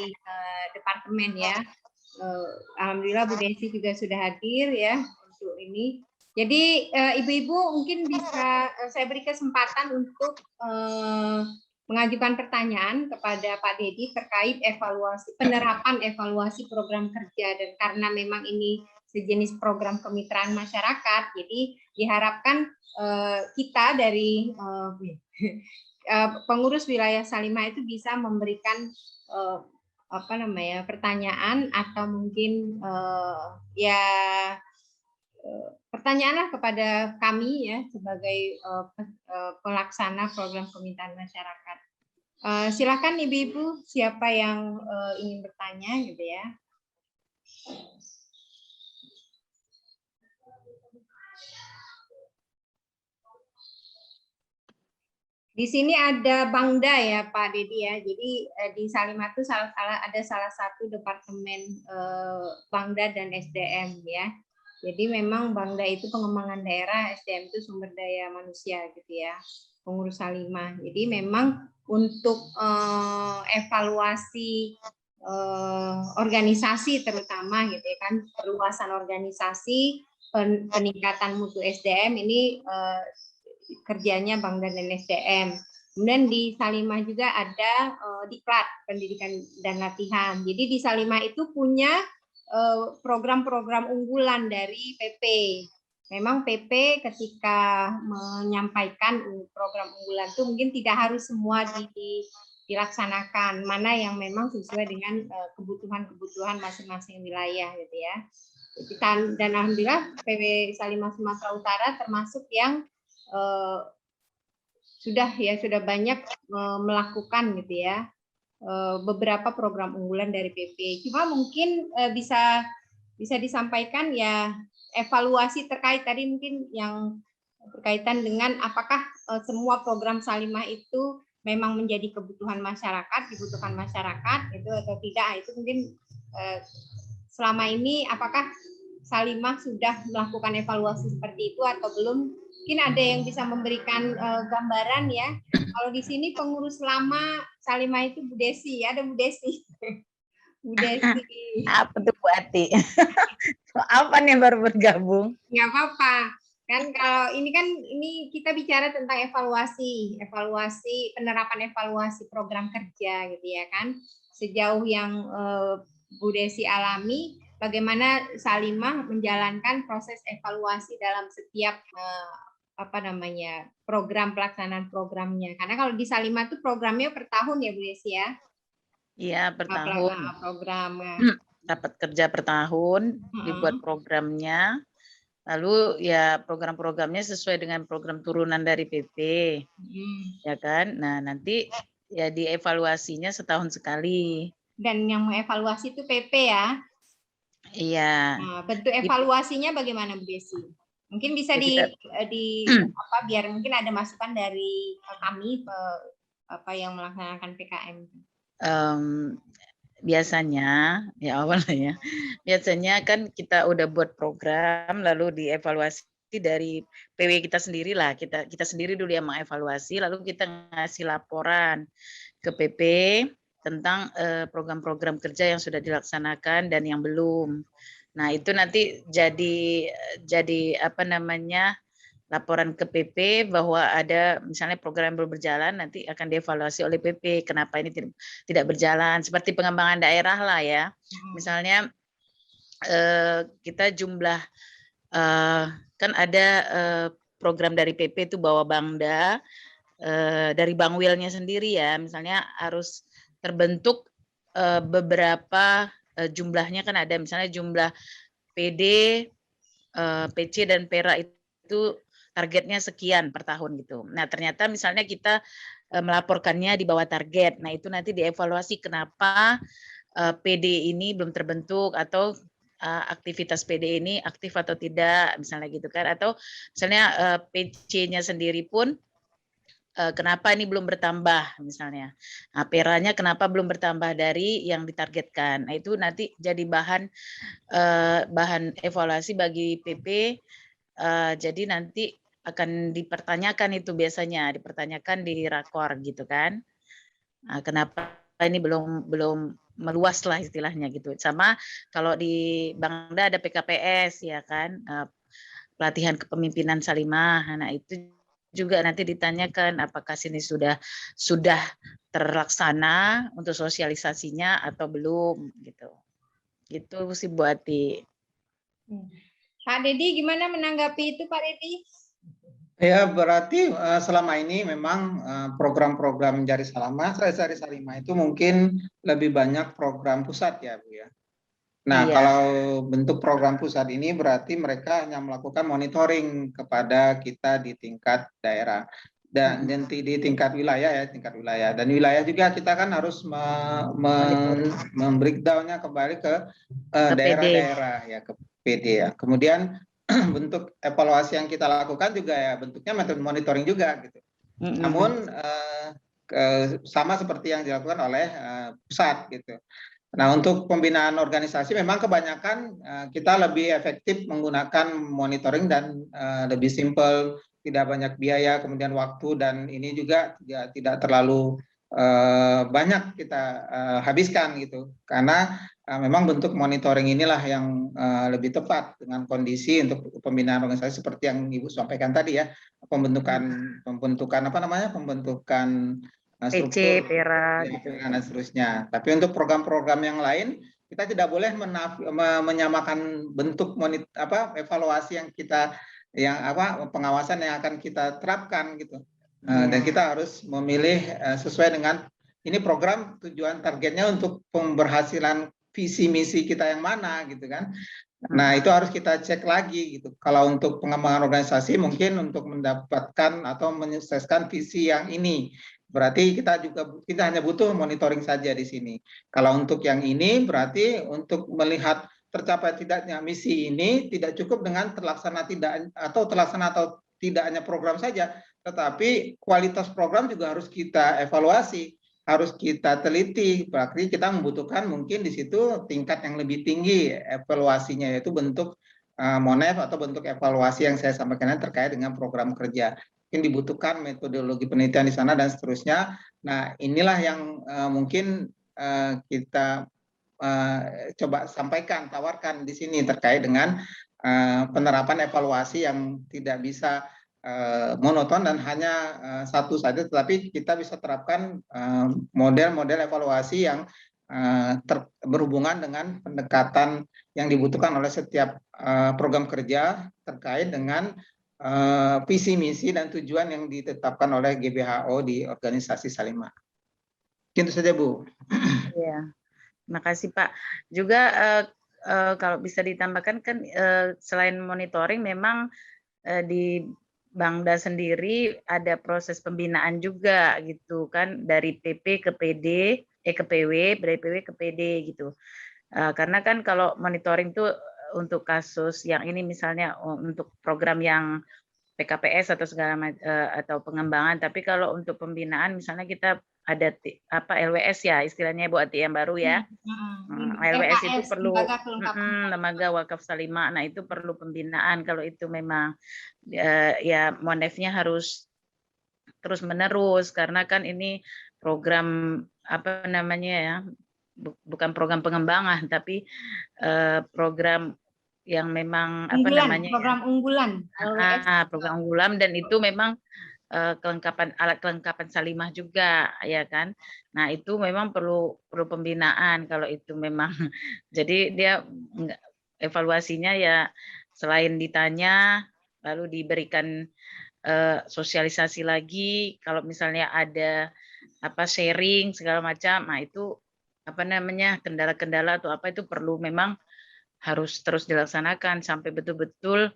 A: departemen ya. Alhamdulillah Bu Desi juga sudah hadir ya untuk ini. Jadi ibu-ibu mungkin bisa saya beri kesempatan untuk mengajukan pertanyaan kepada Pak Dedi terkait penerapan evaluasi program kerja, dan karena memang ini sejenis program kemitraan masyarakat, jadi diharapkan kita dari pengurus wilayah Salimah itu bisa memberikan pertanyaan atau mungkin pertanyaanlah kepada kami ya sebagai pelaksana program kemitraan masyarakat. Silakan ibu-ibu, siapa yang ingin bertanya gitu ya. Di sini ada Bangda ya Pak Dedi ya. Jadi di Salimah itu ada salah satu departemen Bangda dan SDM ya. Jadi memang Bangda itu pengembangan daerah, SDM itu sumber daya manusia gitu ya, pengurus Salimah. Jadi memang untuk evaluasi organisasi terutama gitu ya kan, perluasan organisasi, peningkatan mutu SDM ini kerjanya Bangda dan SDM. Kemudian di Salimah juga ada Diklat, pendidikan dan latihan. Jadi di Salimah itu punya program-program unggulan dari PP. Memang PP ketika menyampaikan program unggulan itu mungkin tidak harus semua dilaksanakan, mana yang memang sesuai dengan kebutuhan-kebutuhan masing-masing wilayah gitu ya. Dan alhamdulillah PP Salimah Sumatera Utara termasuk yang sudah banyak melakukan gitu ya beberapa program unggulan dari PP. Cuma mungkin bisa disampaikan ya evaluasi terkait tadi mungkin yang berkaitan dengan apakah semua program Salimah itu memang menjadi kebutuhan masyarakat, dibutuhkan masyarakat itu atau tidak. Itu mungkin selama ini apakah Salimah sudah melakukan evaluasi seperti itu atau belum? Mungkin ada yang bisa memberikan gambaran ya. Kalau di sini pengurus lama Salimah itu Bu Desi, ada Bu Desi. Bu Desi.
C: Apa tuh Bu Ati? Apa nih baru bergabung?
A: Nggak apa-apa. Kan kalau ini kan kita bicara tentang evaluasi penerapan evaluasi program kerja gitu ya kan. Sejauh yang Bu Desi alami, bagaimana Salimah menjalankan proses evaluasi dalam setiap program pelaksanaan programnya. Karena kalau di Salimah itu programnya per tahun ya Bu Desi ya.
C: Iya, per tahun.
A: Programnya.
C: Dapat kerja per tahun, dibuat programnya. Lalu ya program-programnya sesuai dengan program turunan dari PP, ya kan. Nah nanti ya dievaluasinya setahun sekali.
A: Dan yang mengevaluasi itu PP ya?
C: Iya.
A: Nah, bentuk evaluasinya bagaimana Bu Desi? Mungkin bisa biar mungkin ada masukan dari kami yang melaksanakan PKM.
C: Biasanya ya awalnya biasanya kan kita udah buat program lalu dievaluasi dari PW kita sendiri lah, kita sendiri dulu yang mengevaluasi, lalu kita ngasih laporan ke PP tentang program-program kerja yang sudah dilaksanakan dan yang belum. Nah itu nanti jadi laporan ke PP bahwa ada misalnya program yang belum berjalan, nanti akan dievaluasi oleh PP kenapa ini tidak berjalan, seperti pengembangan daerah lah ya. Misalnya kita jumlah kan ada program dari PP itu bawa Bangda dari Bangwilnya sendiri ya, misalnya harus terbentuk beberapa jumlahnya kan ada, misalnya jumlah PD, PC dan Pera itu targetnya sekian per tahun gitu. Nah ternyata misalnya kita melaporkannya di bawah target. Nah itu nanti dievaluasi kenapa PD ini belum terbentuk atau aktivitas PD ini aktif atau tidak misalnya gitu kan. Atau misalnya PC-nya sendiri pun kenapa ini belum bertambah misalnya. Nah, peranya kenapa belum bertambah dari yang ditargetkan. Nah itu nanti jadi bahan evaluasi bagi PP. Jadi nanti akan dipertanyakan itu biasanya, dipertanyakan di rakor gitu kan. Nah, kenapa ini belum meluas lah istilahnya gitu. Sama kalau di Bangda ada PKPS ya kan, pelatihan kepemimpinan Salimah. Nah itu juga nanti ditanyakan apakah sini sudah terlaksana untuk sosialisasinya atau belum gitu. Gitu sih Bu Ati.
A: Pak Dedi gimana menanggapi itu Pak Dedi?
B: Ya berarti selama ini memang program-program Jari Salimah itu mungkin lebih banyak program pusat ya Bu ya. Nah kalau bentuk program pusat ini berarti mereka hanya melakukan monitoring kepada kita di tingkat daerah dan di tingkat wilayah ya, dan wilayah juga kita kan harus membreakdown-nya kembali ke daerah-daerah ya, ke PD ya. Kemudian bentuk evaluasi yang kita lakukan juga ya bentuknya metode monitoring juga gitu. Namun sama seperti yang dilakukan oleh pusat gitu. Nah untuk pembinaan organisasi memang kebanyakan kita lebih efektif menggunakan monitoring dan lebih simpel, tidak banyak biaya, kemudian waktu, dan ini juga tidak terlalu banyak kita habiskan gitu. Karena memang bentuk monitoring inilah yang lebih tepat dengan kondisi untuk pembinaan organisasi seperti yang Ibu sampaikan tadi ya, pembentukan struktur,
C: Pera, gitu.
B: Dan seterusnya. Tapi untuk program-program yang lain kita tidak boleh menyamakan bentuk evaluasi pengawasan yang akan kita terapkan gitu. Dan kita harus memilih sesuai dengan ini program tujuan targetnya untuk pemberhasilan visi misi kita yang mana gitu kan. Nah itu harus kita cek lagi gitu. Kalau untuk pengembangan organisasi mungkin untuk mendapatkan atau menyukseskan visi yang ini berarti kita hanya butuh monitoring saja di sini. Kalau untuk yang ini berarti untuk melihat tercapai tidaknya misi ini tidak cukup dengan terlaksana atau tidaknya program saja, tetapi kualitas program juga harus kita evaluasi, harus kita teliti. Berarti kita membutuhkan mungkin di situ tingkat yang lebih tinggi evaluasinya, yaitu bentuk MONEF atau bentuk evaluasi yang saya sampaikan terkait dengan program kerja. Mungkin dibutuhkan metodologi penelitian di sana dan seterusnya. Nah, inilah yang mungkin kita coba sampaikan, tawarkan di sini terkait dengan penerapan evaluasi yang tidak bisa monoton dan hanya satu saja, tetapi kita bisa terapkan model-model evaluasi yang berhubungan dengan pendekatan yang dibutuhkan oleh setiap program kerja terkait dengan visi misi dan tujuan yang ditetapkan oleh GBHO di organisasi Salimah. Itu saja, Bu.
C: Ya, makasih Pak. Juga kalau bisa ditambahkan kan selain monitoring memang di Bangda sendiri ada proses pembinaan juga gitu kan, dari PP ke PD, ke PW, dari PW ke PD gitu. Karena kan kalau monitoring tuh untuk kasus yang ini misalnya untuk program yang PKPS atau atau pengembangan, tapi kalau untuk pembinaan misalnya kita ada LWS ya istilahnya Bu Ati yang baru ya. LWS itu perlu lembaga wakaf Salimah. Nah, itu perlu pembinaan kalau itu memang ya MONEF-nya harus terus menerus karena kan ini program apa namanya ya, bukan program pengembangan tapi program yang memang
A: unggulan,
C: apa namanya
A: program
C: ya?
A: unggulan.
C: Program unggulan, dan itu memang alat kelengkapan Salimah juga ya kan. Nah, itu memang perlu pembinaan kalau itu memang. Jadi dia evaluasinya ya selain ditanya lalu diberikan sosialisasi lagi, kalau misalnya ada sharing segala macam, nah itu apa namanya kendala-kendala atau apa itu perlu memang harus terus dilaksanakan sampai betul-betul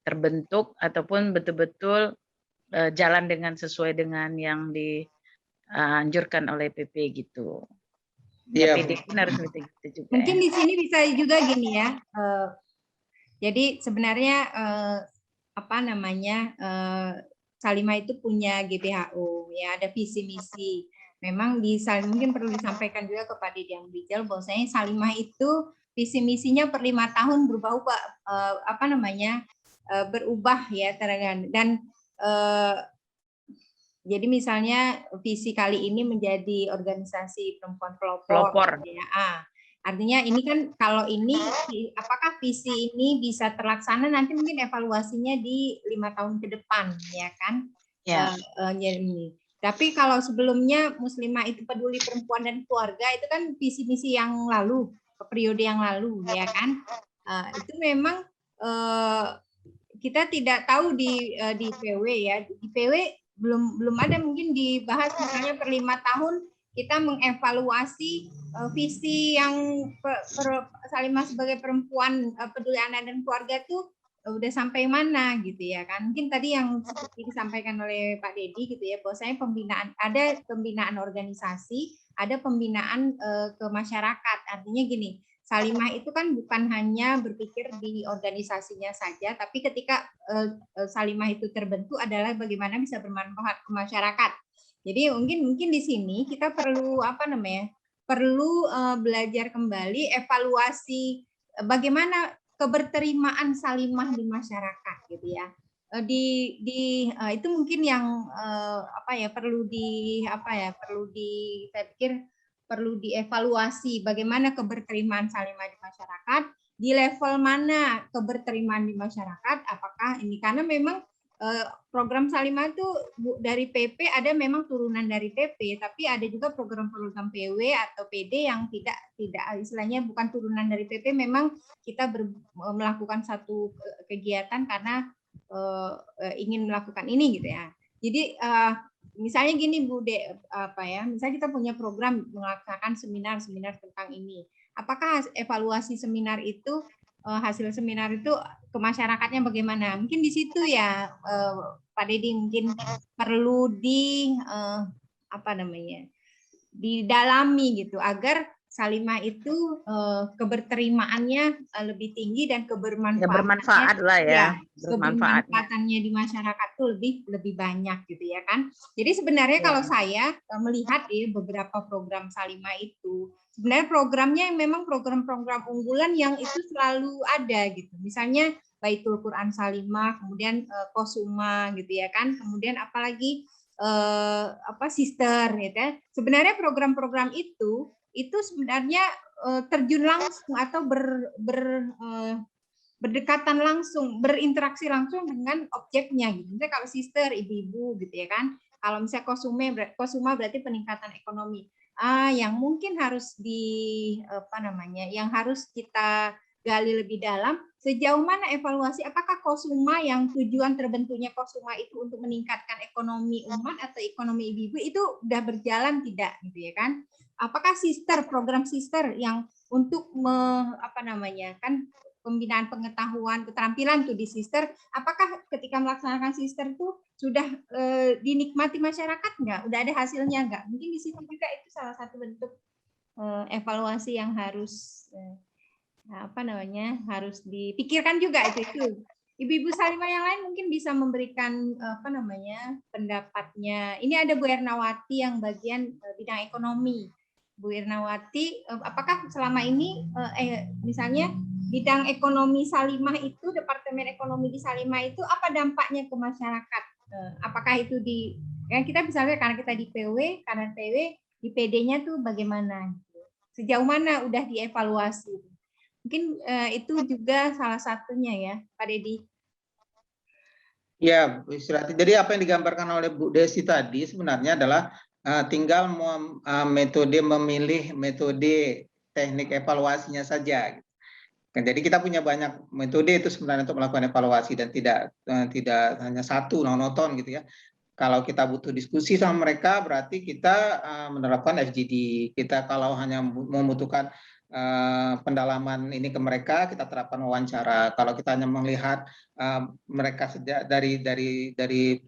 C: terbentuk ataupun betul-betul jalan dengan sesuai dengan yang dianjurkan oleh PP gitu. Ya, PD pun harus gitu juga.
A: Mungkin ya. Di sini bisa juga gini ya. Jadi sebenarnya apa namanya Salimah itu punya GBHO ya, ada visi misi. Memang mungkin perlu disampaikan juga kepada Dian Bijal bahwasanya Salimah itu visi misinya per 5 tahun berubah-ubah apa namanya berubah ya dan jadi misalnya visi kali ini menjadi organisasi perempuan pelopor ya. Artinya ini kan kalau ini apakah visi ini bisa terlaksana nanti mungkin evaluasinya di 5 tahun ke depan ya kan. Ya. Tapi kalau sebelumnya Muslimah itu peduli perempuan dan keluarga itu kan visi misi yang lalu, periode yang lalu ya kan. Itu memang kita tidak tahu di PW ya, di PW belum ada mungkin dibahas misalnya per 5 tahun kita mengevaluasi visi yang Salimah sebagai perempuan peduli anak dan keluarga itu udah sampai mana gitu ya kan. Mungkin tadi yang seperti disampaikan oleh Pak Dedi gitu ya, bahwasanya ada pembinaan organisasi, ada pembinaan ke masyarakat. Artinya gini, Salimah itu kan bukan hanya berpikir di organisasinya saja, tapi ketika Salimah itu terbentuk adalah bagaimana bisa bermanfaat ke masyarakat. Jadi mungkin di sini kita perlu perlu belajar kembali evaluasi bagaimana keberterimaan Salimah di masyarakat gitu ya. Itu mungkin yang perlu saya pikir perlu dievaluasi bagaimana keberterimaan Salimah di masyarakat, di level mana keberterimaan di masyarakat, apakah ini karena memang program Salimah itu dari PP ada memang turunan dari PP, tapi ada juga program-program PW atau PD yang tidak istilahnya bukan turunan dari PP, memang kita melakukan satu kegiatan karena ingin melakukan ini gitu ya. Jadi misalnya gini Bu misalnya kita punya program melaksanakan seminar tentang ini. Apakah evaluasi seminar itu hasil seminar itu ke masyarakatnya bagaimana? Mungkin di situ ya Pak Dedi mungkin perlu apa namanya, didalami gitu agar Salimah itu keberterimaannya lebih tinggi dan
C: bermanfaat lah ya,
A: kebermanfaatannya di masyarakat tuh lebih banyak gitu ya kan. Jadi sebenarnya kalau saya melihat beberapa program Salimah itu sebenarnya programnya memang program-program unggulan yang itu selalu ada gitu. Misalnya Baitul Quran Salimah, kemudian Kosuma gitu ya kan, kemudian apalagi sister gitu ya. Sebenarnya program-program itu sebenarnya terjun langsung atau berdekatan langsung, berinteraksi langsung dengan objeknya gitu. Misalnya kalau sister, ibu-ibu gitu ya kan. Kalau misalnya Kosuma berarti peningkatan ekonomi. Yang mungkin harus yang harus kita gali lebih dalam, sejauh mana evaluasi apakah Kosuma yang tujuan terbentuknya Kosuma itu untuk meningkatkan ekonomi umat atau ekonomi ibu-ibu itu udah berjalan tidak gitu ya kan. Apakah program sister yang untuk pembinaan pengetahuan keterampilan tuh di sister, apakah ketika melaksanakan sister tuh sudah dinikmati masyarakat nggak? Udah ada hasilnya nggak? Mungkin di situ juga itu salah satu bentuk evaluasi yang harus harus dipikirkan juga itu. Ibu-ibu Salimah yang lain mungkin bisa memberikan pendapatnya. Ini ada Bu Ernawati yang bagian bidang ekonomi. Bu Ernawati, apakah selama ini misalnya bidang ekonomi Salimah itu, Departemen Ekonomi di Salimah itu apa dampaknya ke masyarakat? Apakah itu kita bisa lihat karena kita di PW, karena PW di PD-nya tuh bagaimana? Sejauh mana udah dievaluasi? Mungkin itu juga salah satunya ya, Pak Dedi.
B: Ya, Bu Isra. Jadi apa yang digambarkan oleh Bu Desi tadi sebenarnya adalah tinggal memilih metode teknik evaluasinya saja. Jadi kita punya banyak metode itu sebenarnya untuk melakukan evaluasi dan tidak hanya satu monoton gitu ya. Kalau kita butuh diskusi sama mereka berarti kita menerapkan FGD. Kita kalau hanya membutuhkan pendalaman ini ke mereka, kita terapkan wawancara. Kalau kita hanya melihat mereka sejak dari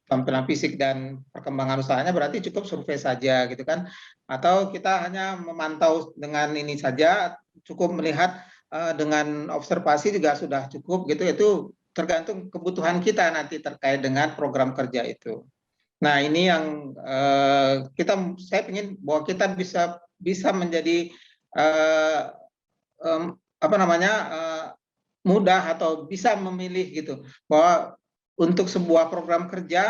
B: tampilan fisik dan perkembangan usahanya, berarti cukup survei saja gitu kan. Atau kita hanya memantau dengan ini saja, cukup melihat dengan observasi juga sudah cukup gitu. Itu tergantung kebutuhan kita nanti terkait dengan program kerja itu. Nah ini yang saya ingin bahwa kita bisa menjadi mudah atau bisa memilih gitu, bahwa untuk sebuah program kerja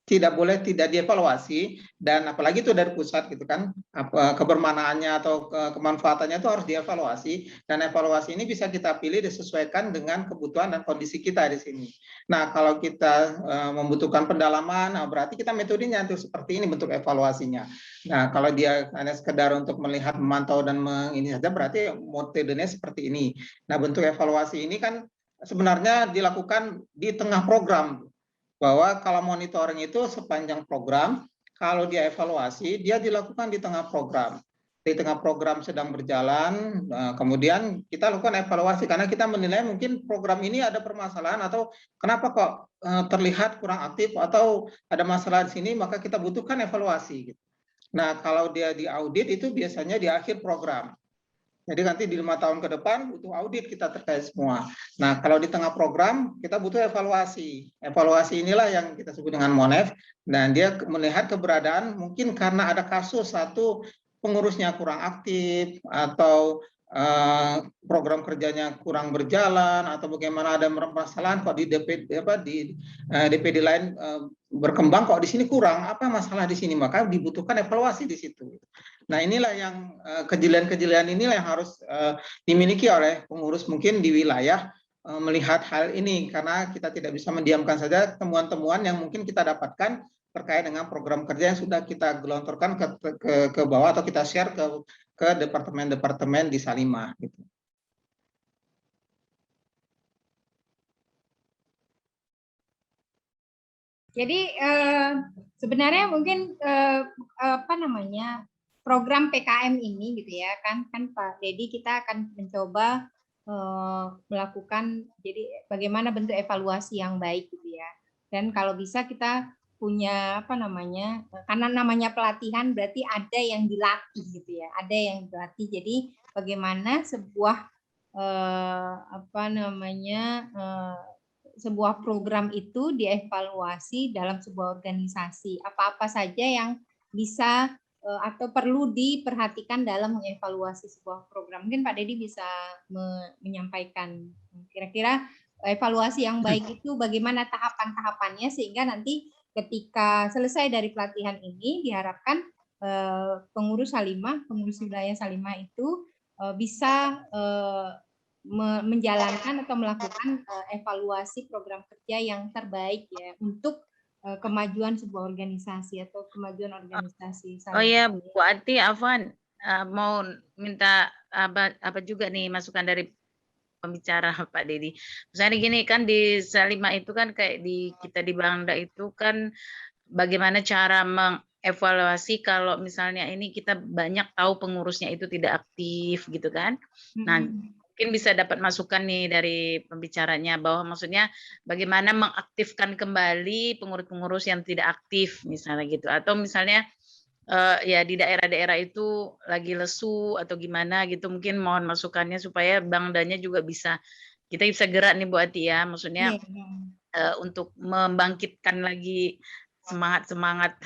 B: tidak boleh tidak dievaluasi, dan apalagi itu dari pusat gitu kan, kebermanaannya atau kemanfaatannya itu harus dievaluasi, dan evaluasi ini bisa kita pilih disesuaikan dengan kebutuhan dan kondisi kita di sini. Nah kalau kita membutuhkan pendalaman, berarti kita metodenya itu seperti ini bentuk evaluasinya. Nah kalau dia hanya sekedar untuk melihat, memantau dan ini saja, berarti metodenya seperti ini. Nah bentuk evaluasi ini kan sebenarnya dilakukan di tengah program, bahwa kalau monitoring itu sepanjang program, kalau dia evaluasi, dia dilakukan di tengah program. Di tengah program sedang berjalan, kemudian kita lakukan evaluasi, karena kita menilai mungkin program ini ada permasalahan, atau kenapa kok terlihat kurang aktif, atau ada masalah di sini, maka kita butuhkan evaluasi. Nah, kalau dia di audit itu biasanya di akhir program. Jadi nanti di 5 tahun ke depan butuh audit kita terkait semua. Nah, kalau di tengah program kita butuh evaluasi. Evaluasi inilah yang kita sebut dengan MONEF, dan dia melihat keberadaan mungkin karena ada kasus satu pengurusnya kurang aktif, atau program kerjanya kurang berjalan, atau bagaimana ada permasalahan kok di DPD lain berkembang, kok di sini kurang, apa masalah di sini, maka dibutuhkan evaluasi di situ. Nah inilah yang kejelian-kejelian inilah yang harus dimiliki oleh pengurus mungkin di wilayah, melihat hal ini, karena kita tidak bisa mendiamkan saja temuan-temuan yang mungkin kita dapatkan terkait dengan program kerja yang sudah kita gelontorkan ke bawah, atau kita share ke departemen-departemen di Salimah gitu.
A: Jadi sebenarnya mungkin program PKM ini gitu ya kan Pak Dedi, kita akan mencoba melakukan jadi bagaimana bentuk evaluasi yang baik gitu ya. Dan kalau bisa kita punya apa namanya, karena namanya pelatihan berarti ada yang dilatih gitu ya, ada yang dilatih. Jadi bagaimana sebuah apa namanya, sebuah program itu dievaluasi dalam sebuah organisasi, apa-apa saja yang bisa atau perlu diperhatikan dalam mengevaluasi sebuah program. Mungkin Pak Dedi bisa menyampaikan kira-kira evaluasi yang baik itu bagaimana tahapan-tahapannya, sehingga nanti ketika selesai dari pelatihan ini diharapkan pengurus Salimah, pengurus wilayah Salimah itu bisa menjalankan atau melakukan evaluasi program kerja yang terbaik ya untuk kemajuan sebuah organisasi atau kemajuan organisasi.
C: Oh iya, Bu Ati, Afwan, mau minta apa juga nih masukan dari pembicara Pak Dedi. Misalnya gini kan di Salimah itu kan kayak kita di Bangda itu kan bagaimana cara mengevaluasi kalau misalnya ini kita banyak tahu pengurusnya itu tidak aktif gitu kan. Nah, mungkin bisa dapat masukan nih dari pembicaranya bahwa maksudnya bagaimana mengaktifkan kembali pengurus-pengurus yang tidak aktif misalnya gitu, atau misalnya ya di daerah-daerah itu lagi lesu atau gimana gitu, mungkin mohon masukannya supaya Bangdanya juga kita bisa gerak nih Bu Ati ya, maksudnya untuk membangkitkan lagi semangat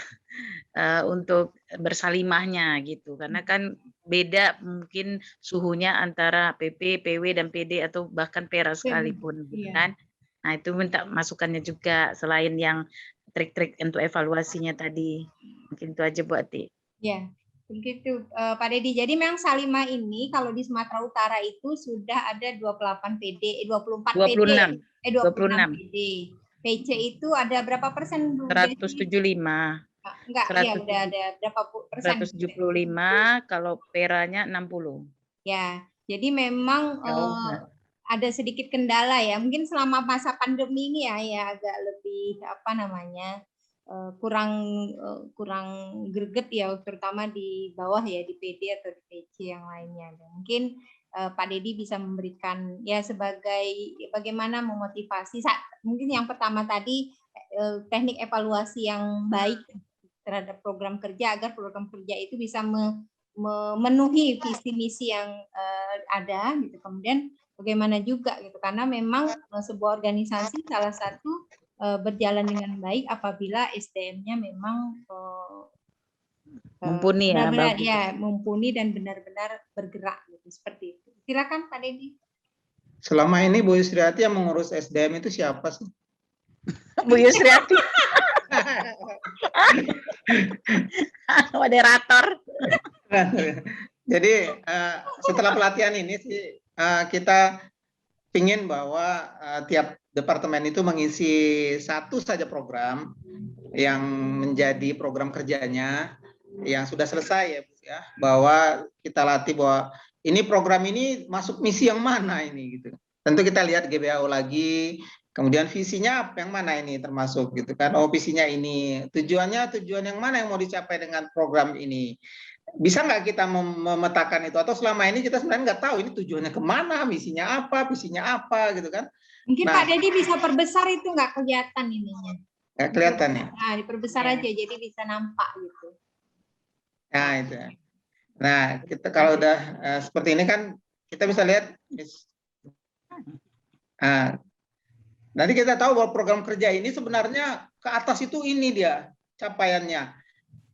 C: untuk bersalimahnya gitu, karena kan beda mungkin suhunya antara PP, PW dan PD atau bahkan PERA sekalipun gitu kan. Nah itu minta masukannya juga selain yang trik-trik untuk evaluasinya tadi. Mungkin itu aja Bu Ati.
A: Ya, begitu Pak Dedi. Jadi memang Salimah ini kalau di Sumatera Utara itu sudah ada 28 PD, 24
C: 26.
A: PD, 26 PD. PC itu ada berapa persen?
C: 175.
A: Enggak, iya udah ada berapa persen?
C: 175, kalau peranya 60.
A: Ya, jadi memang ada sedikit kendala ya. Mungkin selama masa pandemi ini ya agak lebih apa namanya, kurang greget ya, terutama di bawah ya, di PD atau di PC yang lainnya. Dan mungkin Pak Dedi bisa memberikan ya sebagai bagaimana memotivasi. Mungkin yang pertama tadi teknik evaluasi yang baik terhadap program kerja agar program kerja itu bisa memenuhi visi misi yang ada gitu. Kemudian bagaimana juga gitu, karena memang sebuah organisasi salah satu berjalan dengan baik apabila SDM-nya memang
C: mumpuni
A: ya, mumpuni dan benar-benar bergerak gitu, seperti itu. Silakan Pak Dedi.
B: Selama ini Bu Yusriati yang mengurus SDM itu siapa sih?
C: Bu Yusriati. Moderator.
B: Jadi setelah pelatihan ini sih kita ingin bahwa tiap departemen itu mengisi satu saja program yang menjadi program kerjanya yang sudah selesai ya, bahwa kita latih bahwa ini program ini masuk misi yang mana ini gitu. Tentu kita lihat GBAO lagi, kemudian visinya apa yang mana ini termasuk gitu kan. Oh visinya ini, tujuan yang mana yang mau dicapai dengan program ini. Bisa nggak kita memetakan itu, atau selama ini kita sebenarnya nggak tahu ini tujuannya kemana, misinya apa, visinya apa gitu kan.
A: Mungkin Pak Dedi bisa perbesar itu nggak kelihatan ininya.
B: Nggak kelihatan ya?
A: Nah, diperbesar aja jadi bisa nampak gitu.
B: Nah itu. Nah kita kalau udah seperti ini kan kita bisa lihat. Nanti kita tahu bahwa program kerja ini sebenarnya ke atas itu ini dia capaiannya.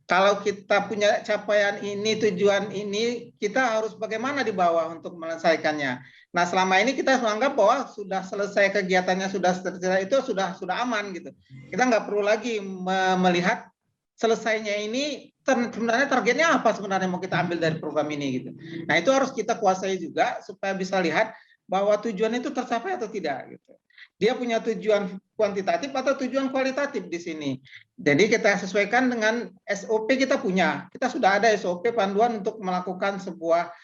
B: Kalau kita punya capaian ini, tujuan ini, kita harus bagaimana di bawah untuk menyelesaikannya. Nah, selama ini kita menganggap bahwa sudah selesai kegiatannya, sudah selesai itu sudah aman gitu. Kita nggak perlu lagi melihat selesainya ini sebenarnya targetnya apa sebenarnya mau kita ambil dari program ini gitu. Nah, itu harus kita kuasai juga supaya bisa lihat bahwa tujuan itu tercapai atau tidak gitu. Dia punya tujuan kuantitatif atau tujuan kualitatif di sini. Jadi kita sesuaikan dengan SOP kita punya. Kita sudah ada SOP panduan untuk melakukan sebuah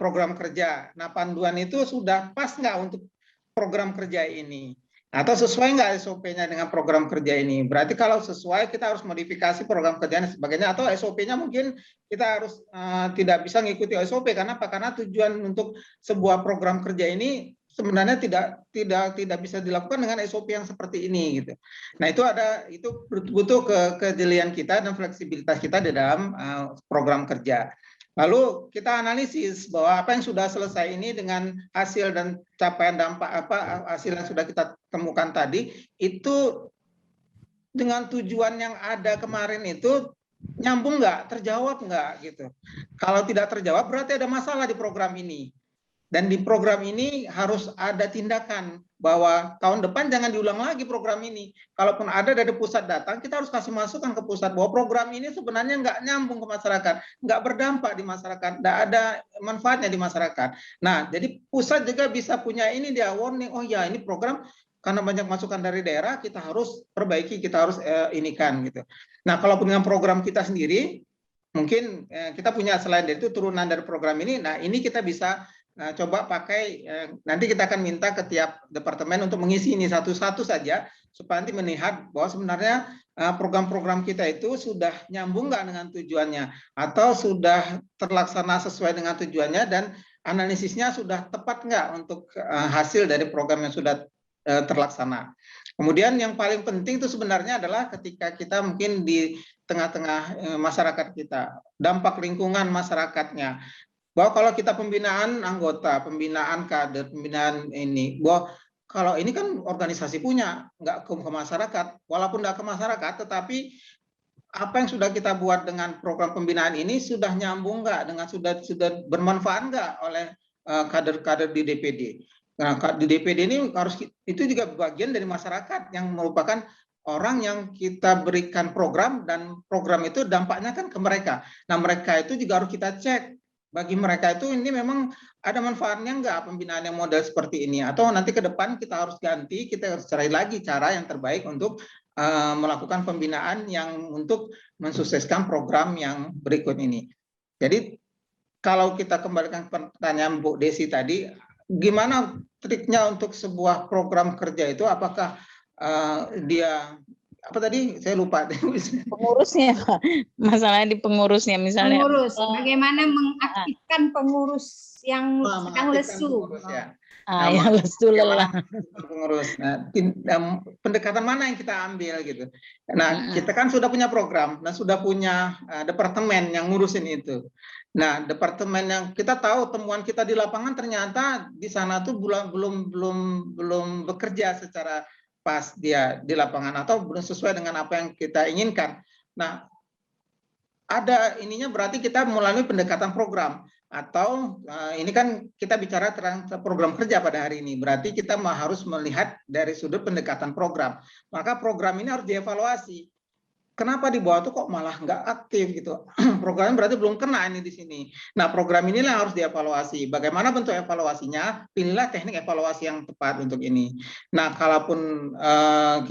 B: program kerja. Nah panduan itu sudah pas nggak untuk program kerja ini? Atau sesuai nggak SOP-nya dengan program kerja ini? Berarti kalau sesuai kita harus modifikasi program kerja dan sebagainya. Atau SOP-nya mungkin kita harus tidak bisa mengikuti SOP. Karena apa? Karena tujuan untuk sebuah program kerja ini sebenarnya tidak bisa dilakukan dengan SOP yang seperti ini gitu. Nah, itu butuh kejelian kita dan fleksibilitas kita di dalam program kerja. Lalu kita analisis bahwa apa yang sudah selesai ini dengan hasil dan capaian dampak hasil yang sudah kita temukan tadi itu dengan tujuan yang ada kemarin itu nyambung nggak, terjawab nggak gitu. Kalau tidak terjawab berarti ada masalah di program ini. Dan di program ini harus ada tindakan bahwa tahun depan jangan diulang lagi program ini. Kalaupun ada dari pusat datang, kita harus kasih masukan ke pusat bahwa program ini sebenarnya nggak nyambung ke masyarakat, nggak berdampak di masyarakat, nggak ada manfaatnya di masyarakat. Nah, jadi pusat juga bisa punya ini dia warning, oh ya ini program karena banyak masukan dari daerah, kita harus perbaiki, kita harus inikan gitu. Nah, kalaupun dengan program kita sendiri, mungkin kita punya selain dari itu turunan dari program ini, nah ini kita bisa coba pakai, nanti kita akan minta ke tiap departemen untuk mengisi ini satu-satu saja, supaya nanti melihat bahwa sebenarnya program-program kita itu sudah nyambung nggak dengan tujuannya, atau sudah terlaksana sesuai dengan tujuannya, dan analisisnya sudah tepat nggak untuk hasil dari program yang sudah terlaksana. Kemudian yang paling penting itu sebenarnya adalah ketika kita mungkin di tengah-tengah masyarakat kita, dampak lingkungan masyarakatnya, bahwa kalau kita pembinaan anggota, pembinaan kader, pembinaan ini, bahwa kalau ini kan organisasi punya, nggak ke masyarakat, walaupun nggak ke masyarakat, tetapi apa yang sudah kita buat dengan program pembinaan ini sudah nyambung nggak, dengan sudah bermanfaat nggak oleh kader-kader di DPD. Nah, di DPD ini harus, itu juga bagian dari masyarakat yang merupakan orang yang kita berikan program, dan program itu dampaknya kan ke mereka. Nah, mereka itu juga harus kita cek. Bagi mereka itu ini memang ada manfaatnya nggak pembinaan yang model seperti ini, atau nanti ke depan kita harus ganti, kita harus cari lagi cara yang terbaik untuk melakukan pembinaan yang untuk mensukseskan program yang berikut ini. Jadi kalau kita kembalikan pertanyaan Bu Desi tadi, gimana triknya untuk sebuah program kerja itu, apakah dia apa tadi saya lupa
C: pengurusnya Pak, masalahnya di pengurusnya misalnya
A: pengurus, bagaimana mengaktifkan pengurus yang sedang lesu
C: yang lesu lelah
B: pengurus. Nah, pendekatan mana yang kita ambil gitu. Nah, kita kan sudah punya program dan sudah punya departemen yang ngurusin itu. Nah, departemen yang kita tahu temuan kita di lapangan ternyata di sana tuh belum bekerja secara pas dia di lapangan, atau belum sesuai dengan apa yang kita inginkan. Nah, ada ininya berarti kita melalui pendekatan program, atau ini kan kita bicara tentang program kerja pada hari ini, berarti kita harus melihat dari sudut pendekatan program. Maka program ini harus dievaluasi. Kenapa di bawah tuh kok malah nggak aktif gitu? Program berarti belum kena ini di sini. Nah, program inilah harus dievaluasi. Bagaimana bentuk evaluasinya? Pilihlah teknik evaluasi yang tepat untuk ini. Nah, kalaupun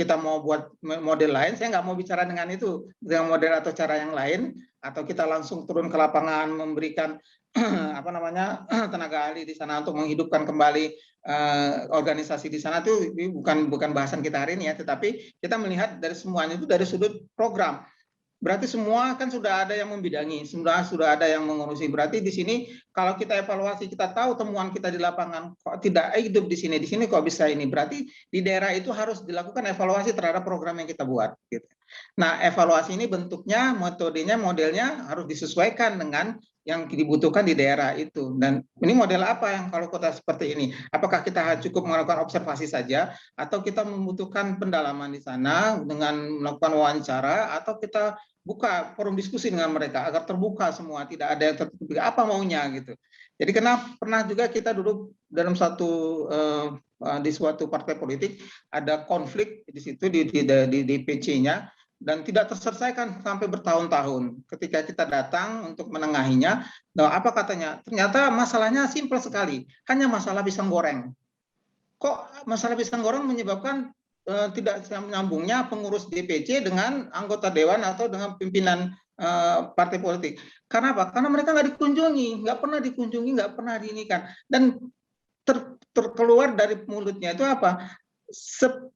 B: kita mau buat model lain, saya nggak mau bicara dengan itu, dengan model atau cara yang lain, atau kita langsung turun ke lapangan memberikan apa namanya tenaga ahli di sana untuk menghidupkan kembali organisasi di sana, itu bukan bahasan kita hari ini ya, tetapi kita melihat dari semuanya itu dari sudut program. Berarti semua kan sudah ada yang membidangi, sudah ada yang mengurusi. Berarti di sini kalau kita evaluasi, kita tahu temuan kita di lapangan kok tidak hidup di sini kok bisa ini. Berarti di daerah itu harus dilakukan evaluasi terhadap program yang kita buat. Gitu. Nah, evaluasi ini bentuknya, metodenya, modelnya harus disesuaikan dengan yang dibutuhkan di daerah itu. Dan ini model apa yang kalau kota seperti ini? Apakah kita cukup melakukan observasi saja, atau kita membutuhkan pendalaman di sana dengan melakukan wawancara, atau kita buka forum diskusi dengan mereka agar terbuka semua, tidak ada yang tertutup apa maunya gitu. Jadi pernah juga kita duduk dalam di suatu partai politik, ada konflik di situ di PC-nya, dan tidak terselesaikan sampai bertahun-tahun. Ketika kita datang untuk menengahinya, nah apa katanya? Ternyata masalahnya simpel sekali, hanya masalah pisang goreng. Kok masalah pisang goreng menyebabkan tidak nyambungnya pengurus DPC dengan anggota dewan atau dengan pimpinan partai politik? Karena apa? Karena mereka nggak dikunjungi, nggak pernah diinikan, dan terkeluar dari mulutnya itu apa?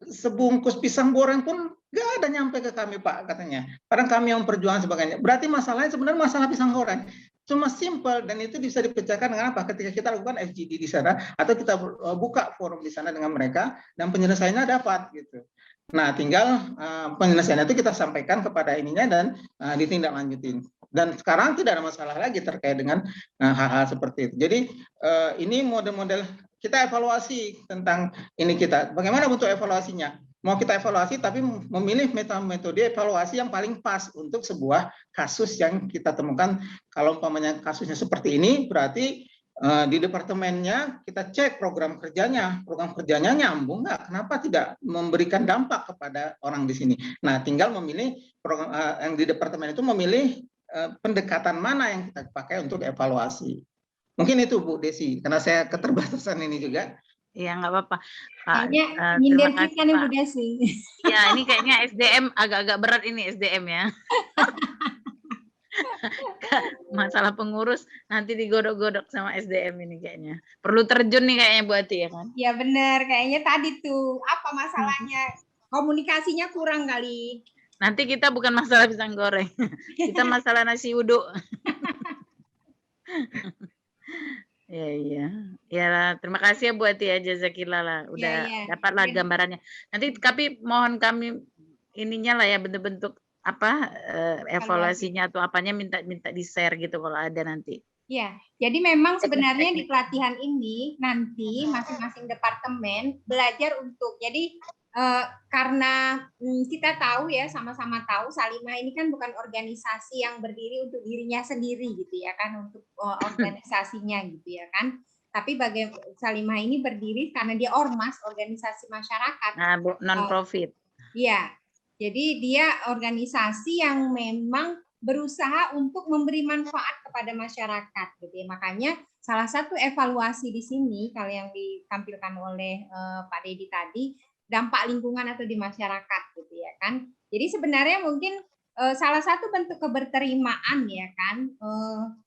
B: Sebungkus pisang goreng pun nggak ada nyampe ke kami Pak, katanya. Kadang kami yang perjuangan sebagainya. Berarti masalahnya sebenarnya masalah pisang goreng. Cuma simple, dan itu bisa dipecahkan dengan apa? Ketika kita lakukan FGD di sana atau kita buka forum di sana dengan mereka dan penyelesaiannya dapat gitu. Nah, tinggal penyelesaian itu kita sampaikan kepada ininya dan ditindaklanjutin. Dan sekarang tidak ada masalah lagi terkait dengan hal-hal seperti itu. Jadi ini model-model kita evaluasi tentang ini kita. Bagaimana bentuk evaluasinya? Mau kita evaluasi tapi memilih metode evaluasi yang paling pas untuk sebuah kasus yang kita temukan. Kalau umpamanya kasusnya seperti ini, berarti di departemennya kita cek program kerjanya nyambung nggak? Kenapa tidak memberikan dampak kepada orang di sini? Nah, tinggal memilih program yang di departemen itu memilih pendekatan mana yang kita pakai untuk evaluasi. Mungkin itu Bu Desi, karena saya keterbatasan ini juga.
C: Iya, nggak apa-apa.
A: Kayaknya nyindir kita nih Bu Desi.
C: Ya, ini kayaknya SDM agak-agak berat ini SDM ya. Masalah pengurus nanti digodok-godok sama SDM ini kayaknya. Perlu terjun nih kayaknya Bu Ati ya kan?
A: Ya benar, kayaknya tadi tuh apa masalahnya? Komunikasinya kurang kali.
C: Nanti kita bukan masalah pisang goreng. Kita masalah nasi uduk. Iya. Ya, terima kasih ya Bu Ati ya, jazakillah lah. Udah dapatlah gambarannya. Nanti tapi mohon kami ininya lah ya, bentuk-bentuk apa evaluasinya atau apanya minta di-share gitu kalau ada nanti.
A: Ya, jadi memang sebenarnya di pelatihan ini nanti masing-masing departemen belajar untuk karena kita tahu ya, sama-sama tahu Salimah ini kan bukan organisasi yang berdiri untuk dirinya sendiri gitu ya kan, untuk organisasinya gitu ya kan. Tapi Salimah ini berdiri karena dia ormas, organisasi masyarakat.
C: Nah, non-profit.
A: Iya. Jadi dia organisasi yang memang berusaha untuk memberi manfaat kepada masyarakat gitu ya. Makanya salah satu evaluasi di sini kalau yang ditampilkan oleh Pak Dedi tadi, dampak lingkungan atau di masyarakat gitu ya kan. Jadi sebenarnya mungkin salah satu bentuk keberterimaan ya kan,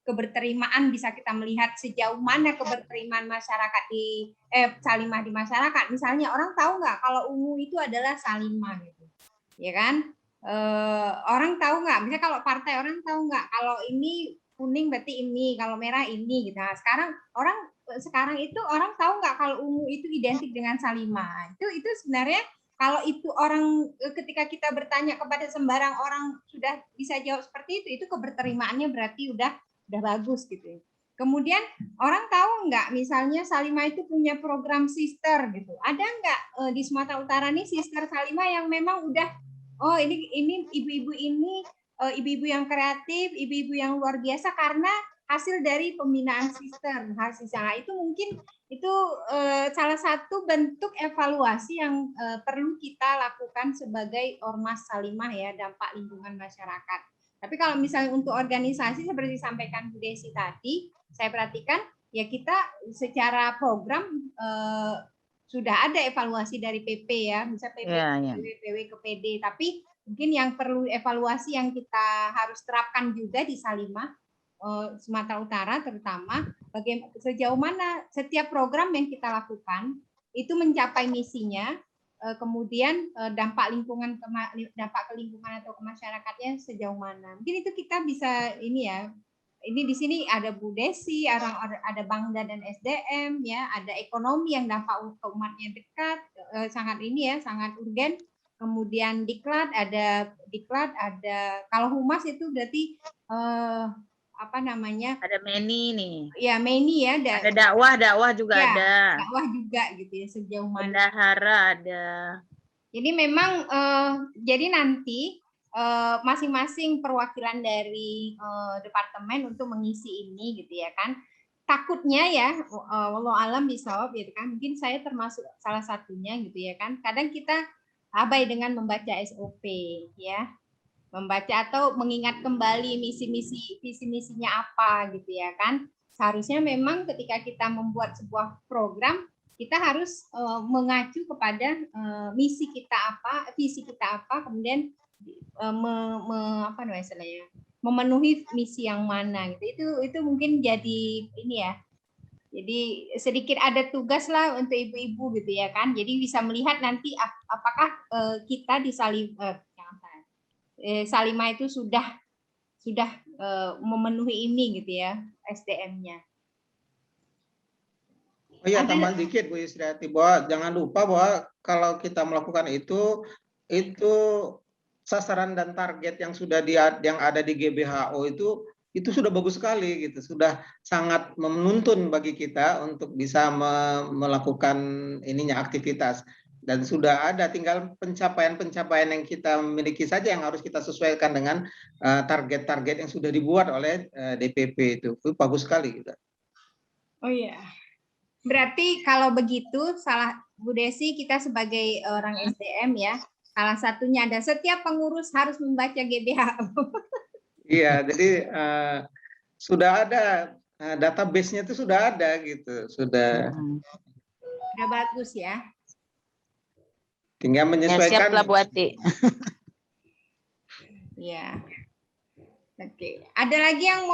A: keberterimaan bisa kita melihat sejauh mana keberterimaan masyarakat di Salimah di masyarakat. Misalnya orang tahu nggak kalau ungu itu adalah Salimah gitu, ya kan? Orang tahu nggak? Misalnya kalau partai orang tahu nggak kalau ini kuning berarti ini, kalau merah ini gitu. Nah, sekarang itu orang tahu nggak kalau ungu itu identik dengan Salimah. Itu sebenarnya kalau itu orang ketika kita bertanya kepada sembarang orang sudah bisa jawab seperti itu keberterimaannya berarti udah bagus gitu. Kemudian orang tahu nggak misalnya Salimah itu punya program sister gitu. Ada nggak di Sumatera Utara nih sister Salimah yang memang udah ini ibu-ibu ini ibu-ibu yang kreatif, ibu-ibu yang luar biasa karena hasil dari pembinaan sister. Itu mungkin itu salah satu bentuk evaluasi yang perlu kita lakukan sebagai ormas Salimah ya, dampak lingkungan masyarakat. Tapi kalau misalnya untuk organisasi seperti disampaikan Bu Desi tadi, saya perhatikan ya kita secara program sudah ada evaluasi dari PP ya, bisa PP, PW ke PD, tapi mungkin yang perlu evaluasi yang kita harus terapkan juga di Salimah Sumatera Utara terutama sejauh mana setiap program yang kita lakukan itu mencapai misinya, kemudian dampak ke lingkungan atau ke masyarakatnya sejauh mana. Mungkin itu kita bisa ini ya. Ini di sini ada Bu Desi, ada Bangda dan SDM ya, ada ekonomi yang dampak ke umatnya dekat, sangat urgen. Kemudian diklat ada kalau humas itu berarti
C: ada Meni nih
A: ya, Meni ya,
C: ada dakwah juga ya, ada
A: dakwah juga gitu ya, sejauh mana
C: bendahara ada.
A: Jadi memang jadi nanti masing-masing perwakilan dari departemen untuk mengisi ini gitu ya kan, takutnya ya wallahu alam bisawab gitu kan, mungkin saya termasuk salah satunya gitu ya kan, kadang kita abai dengan membaca SOP ya, membaca atau mengingat kembali visi-misinya apa gitu ya kan. Seharusnya memang ketika kita membuat sebuah program kita harus mengacu kepada misi kita apa, visi kita apa, kemudian memenuhi misi yang mana gitu. Itu mungkin jadi ini ya. Jadi sedikit ada tugas lah untuk ibu-ibu gitu ya kan. Jadi bisa melihat nanti apakah kita di Salimah itu sudah sudah memenuhi ini gitu ya SDM-nya.
B: Oh iya, tambahan dikit Bu Yusriati, bahwa jangan lupa bahwa kalau kita melakukan itu sasaran dan target yang yang ada di GBHO itu sudah bagus sekali gitu, sudah sangat menuntun bagi kita untuk bisa melakukan ininya aktivitas, dan sudah ada tinggal pencapaian yang kita miliki saja yang harus kita sesuaikan dengan target-target yang sudah dibuat oleh DPP itu bagus sekali gitu.
A: Oh iya. Berarti kalau begitu, Bu Desi, kita sebagai orang SDM ya, salah satunya ada setiap pengurus harus membaca GBHO.
B: Iya, jadi sudah ada database-nya itu sudah ada gitu, sudah
A: bagus ya.
B: Tinggal menyesuaikan.
C: Ya, siap lah Bu Ati.
A: Ya. Oke. Ada lagi yang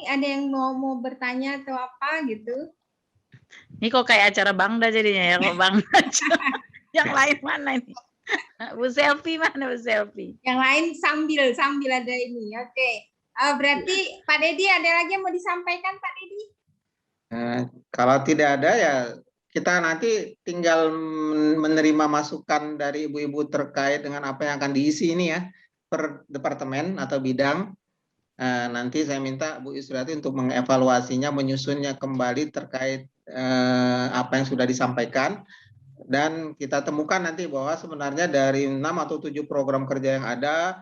A: ada yang mau bertanya atau apa gitu?
C: Ini kok kayak acara Bangda jadinya ya, kok Bangda. Yang lain mana ini? Bu Selfie mana Bu Selfie?
A: Yang lain sambil ada ini. Oke. Berarti Pak Dedi ada lagi yang mau disampaikan Pak Dedi?
B: Kalau tidak ada ya kita nanti tinggal menerima masukan dari ibu-ibu terkait dengan apa yang akan diisi ini ya per departemen atau bidang. Nanti saya minta Bu Yusriati untuk mengevaluasinya, menyusunnya kembali terkait apa yang sudah disampaikan, dan kita temukan nanti bahwa sebenarnya dari 6 atau 7 program kerja yang ada,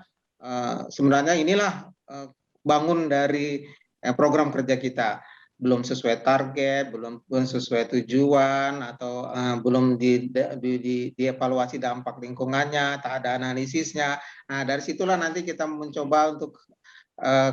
B: sebenarnya inilah bangun dari program kerja kita. Belum sesuai target, belum sesuai tujuan, atau belum dievaluasi dampak lingkungannya, tak ada analisisnya. Nah, dari situlah nanti kita mencoba untuk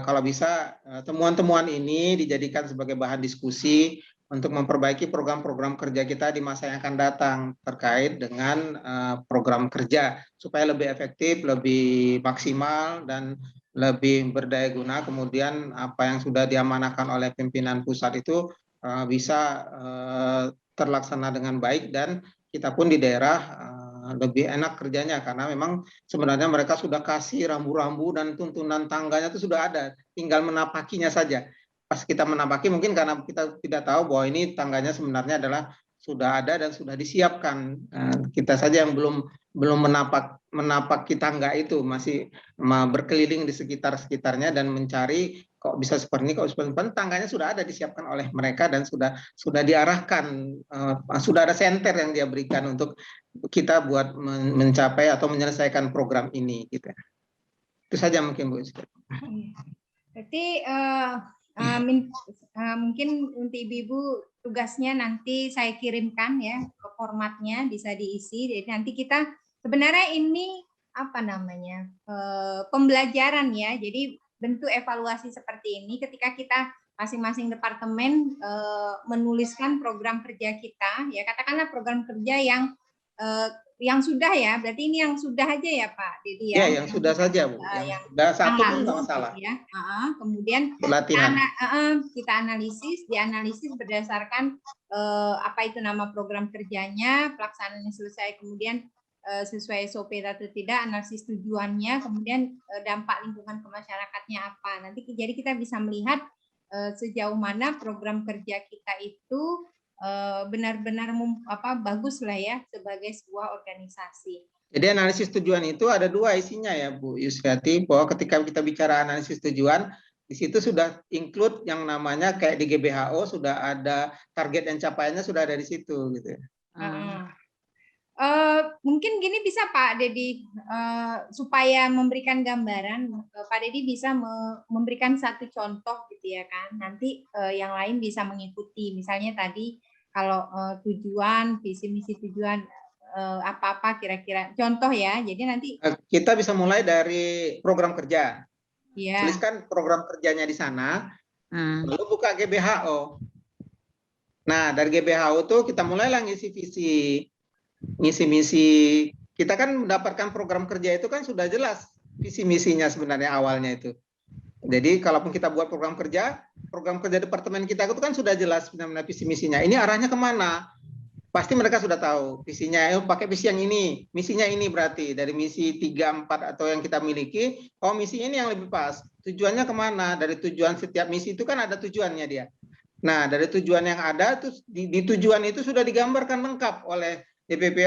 B: kalau bisa temuan-temuan ini dijadikan sebagai bahan diskusi untuk memperbaiki program-program kerja kita di masa yang akan datang terkait dengan program kerja supaya lebih efektif, lebih maksimal, dan lebih berdaya guna. Kemudian apa yang sudah diamanahkan oleh pimpinan pusat itu bisa terlaksana dengan baik, dan kita pun di daerah lebih enak kerjanya, karena memang sebenarnya mereka sudah kasih rambu-rambu dan tuntunan tangganya itu sudah ada, tinggal menapakinya saja. Pas kita menapaki mungkin karena kita tidak tahu bahwa ini tangganya sebenarnya adalah sudah ada dan sudah disiapkan. Kita saja yang belum menapaki tangga itu, masih berkeliling di sekitarnya dan mencari kok bisa seperti ini, kok seperti ini. Tangganya sudah ada disiapkan oleh mereka dan sudah diarahkan, sudah ada senter yang dia berikan untuk kita buat mencapai atau menyelesaikan program ini gitu. Itu saja mungkin Bu.
A: Berarti mungkin untuk ibu-ibu tugasnya nanti saya kirimkan ya ke formatnya, bisa diisi. Jadi nanti kita sebenarnya ini apa namanya pembelajaran ya. Jadi bentuk evaluasi seperti ini ketika kita masing-masing departemen menuliskan program kerja kita, ya katakanlah program kerja yang sudah ya, berarti ini yang sudah aja ya Pak Dedi ya?
B: Ya, yang sudah saja Bu. Yang sudah satu pun nggak masalah.
A: Ya. Kemudian kita dianalisis berdasarkan apa itu nama program kerjanya, pelaksanaannya selesai, kemudian sesuai SOP atau tidak, analisis tujuannya, kemudian dampak lingkungan ke masyarakatnya apa. Nanti jadi kita bisa melihat sejauh mana program kerja kita itu benar-benar bagus lah ya sebagai sebuah organisasi.
B: Jadi analisis tujuan itu ada 2 isinya ya Bu Yusriati, bahwa ketika kita bicara analisis tujuan, di situ sudah include yang namanya kayak di GBHO sudah ada target dan capaiannya sudah ada di situ gitu.
A: Mungkin gini bisa Pak Dedi, supaya memberikan gambaran, Pak Dedi bisa memberikan satu contoh gitu ya kan, nanti yang lain bisa mengikuti. Misalnya tadi kalau tujuan, visi misi tujuan apa-apa kira-kira contoh ya. Jadi nanti
B: kita bisa mulai dari program kerja.
A: Ya.
B: Tuliskan program kerjanya di sana, lalu buka GBHO. Nah, dari GBHO tuh kita mulailah ngisi visi, ngisi misi. Kita kan mendapatkan program kerja itu kan sudah jelas visi misinya sebenarnya awalnya itu. Jadi kalaupun kita buat program kerja departemen kita itu kan sudah jelas sebenarnya visi misinya. Ini arahnya kemana? pasti mereka sudah tahu visinya, pakai visi yang ini, misinya ini, berarti dari misi 3, 4 atau yang kita miliki, oh misi ini yang lebih pas. Tujuannya kemana? Dari tujuan setiap misi itu kan ada tujuannya dia. Nah, dari tujuan yang ada, terus di tujuan itu sudah digambarkan lengkap oleh DPP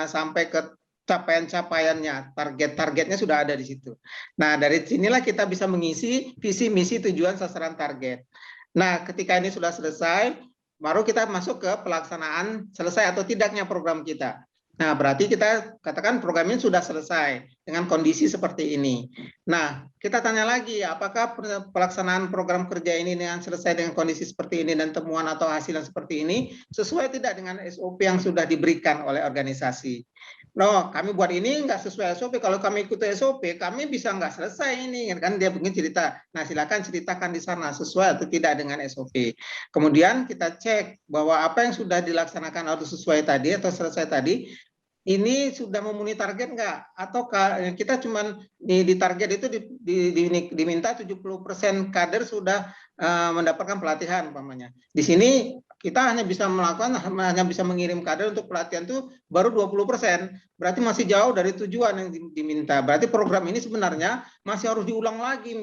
B: sampai ke capaian-capaiannya, target-targetnya sudah ada di situ. Nah, dari sinilah kita bisa mengisi visi, misi, tujuan, sasaran, target. Nah, ketika ini sudah selesai, baru kita masuk ke pelaksanaan selesai atau tidaknya program kita. Nah, berarti kita katakan program ini sudah selesai dengan kondisi seperti ini. Nah, kita tanya lagi, apakah pelaksanaan program kerja ini dengan selesai dengan kondisi seperti ini dan temuan atau hasil yang seperti ini sesuai tidak dengan SOP yang sudah diberikan oleh organisasi? No, kami buat ini nggak sesuai SOP. Kalau kami ikut SOP, kami bisa nggak selesai ini, kan dia begini cerita. Nah, silakan ceritakan di sana sesuai atau tidak dengan SOP. Kemudian kita cek bahwa apa yang sudah dilaksanakan atau sesuai tadi atau selesai tadi, ini sudah memenuhi target nggak? Atau kita cuman di target itu diminta 70% kader sudah mendapatkan pelatihan umpamanya. Di sini kita hanya bisa mengirim kader untuk pelatihan itu baru 20%. Berarti masih jauh dari tujuan yang diminta. Berarti program ini sebenarnya masih harus diulang lagi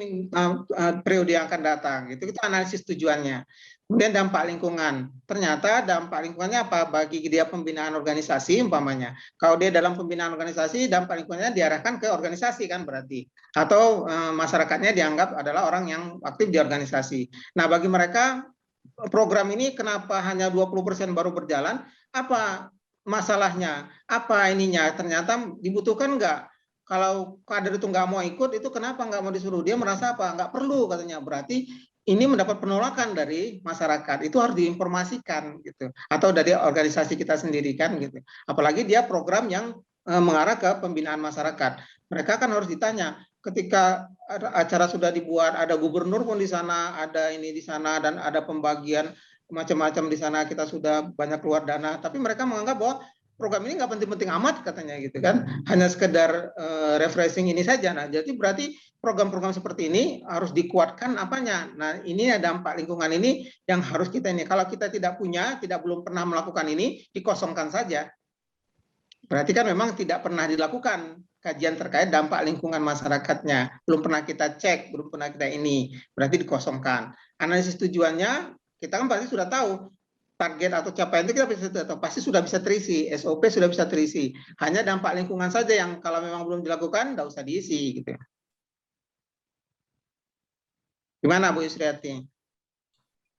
B: periode yang akan datang. Itu kita analisis tujuannya. Kemudian dampak lingkungan. Ternyata dampak lingkungannya apa bagi dia pembinaan organisasi umpamanya. Kalau dia dalam pembinaan organisasi, dampak lingkungannya diarahkan ke organisasi kan berarti. Atau masyarakatnya dianggap adalah orang yang aktif di organisasi. Nah, bagi mereka program ini kenapa hanya 20% baru berjalan? Apa masalahnya? Apa ininya? Ternyata dibutuhkan nggak? Kalau kader itu nggak mau ikut, itu kenapa nggak mau disuruh? Dia merasa apa? Nggak perlu katanya. Berarti ini mendapat penolakan dari masyarakat, itu harus diinformasikan gitu, atau dari organisasi kita sendiri kan gitu. Apalagi dia program yang mengarah ke pembinaan masyarakat. Mereka kan harus ditanya, ketika acara sudah dibuat, ada gubernur pun di sana, ada ini di sana, dan ada pembagian macam-macam di sana, kita sudah banyak keluar dana, tapi mereka menganggap bahwa program ini nggak penting-penting amat katanya gitu kan, hanya sekedar refreshing ini saja. Nah, jadi berarti program-program seperti ini harus dikuatkan apanya. Nah, ini ada dampak lingkungan ini yang harus kita ini. Kalau kita tidak punya, belum pernah melakukan ini, dikosongkan saja. Berarti kan memang tidak pernah dilakukan kajian terkait dampak lingkungan masyarakatnya. Belum pernah kita cek, belum pernah kita ini. Berarti dikosongkan. Analisis tujuannya, kita kan pasti sudah tahu. Target atau capaian itu kita bisa tahu, pasti sudah bisa terisi, SOP sudah bisa terisi. Hanya dampak lingkungan saja yang kalau memang belum dilakukan, tidak usah diisi. Gitu. Gimana Bu Yusriati?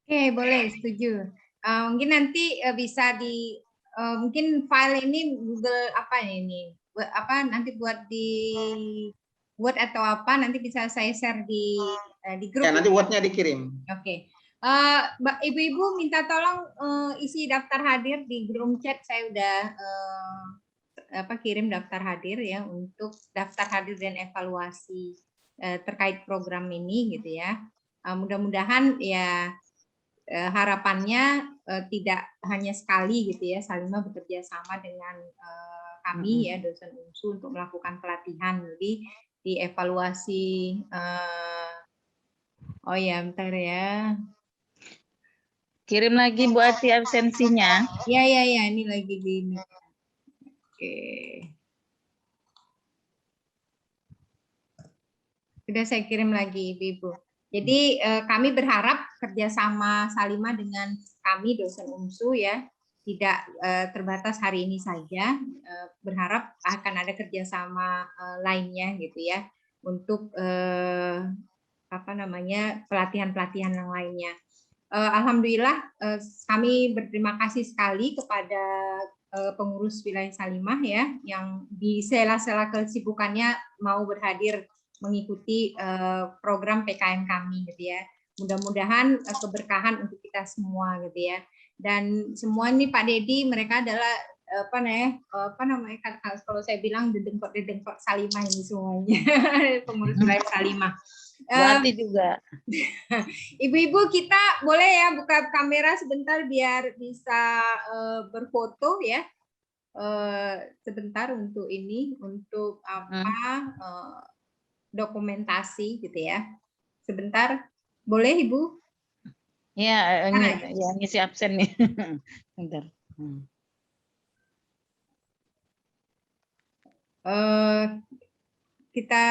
A: Oke, boleh, setuju. Mungkin nanti bisa di mungkin file ini Google apa ini? Nanti buat di Word atau apa nanti bisa saya share di grup.
B: Ya, nanti Word-nya dikirim.
A: Oke. Ibu-ibu minta tolong isi daftar hadir di grup chat, saya udah kirim daftar hadir ya untuk daftar hadir dan evaluasi terkait program ini gitu ya. Mudah-mudahan ya harapannya tidak hanya sekali gitu ya, Salimah bekerja sama dengan kami ya dosen UNSU untuk melakukan pelatihan. Jadi dievaluasi oh ya bentar ya.
C: Kirim lagi Bu Ati absensinya.
A: Ya, ini lagi gini. Oke. Sudah saya kirim lagi, Ibu. Jadi kami berharap kerjasama Salimah dengan kami dosen UNSU ya, tidak terbatas hari ini saja. Berharap akan ada kerjasama lainnya gitu ya, untuk pelatihan-pelatihan yang lainnya. Alhamdulillah kami berterima kasih sekali kepada pengurus wilayah Salimah ya yang di sela-sela kesibukannya mau berhadir mengikuti program PKM kami gitu ya. Mudah-mudahan keberkahan untuk kita semua gitu ya. Dan semua ini Pak Dedi mereka adalah kalau saya bilang dedengkot Salimah ini semuanya pengurus wilayah Salimah.
C: Berarti juga.
A: Ibu-ibu kita boleh ya buka kamera sebentar biar bisa berfoto ya. Sebentar untuk ini, untuk dokumentasi gitu ya. Sebentar, boleh Ibu?
C: Ya, ngisi absen nih. Bentar.
A: Kita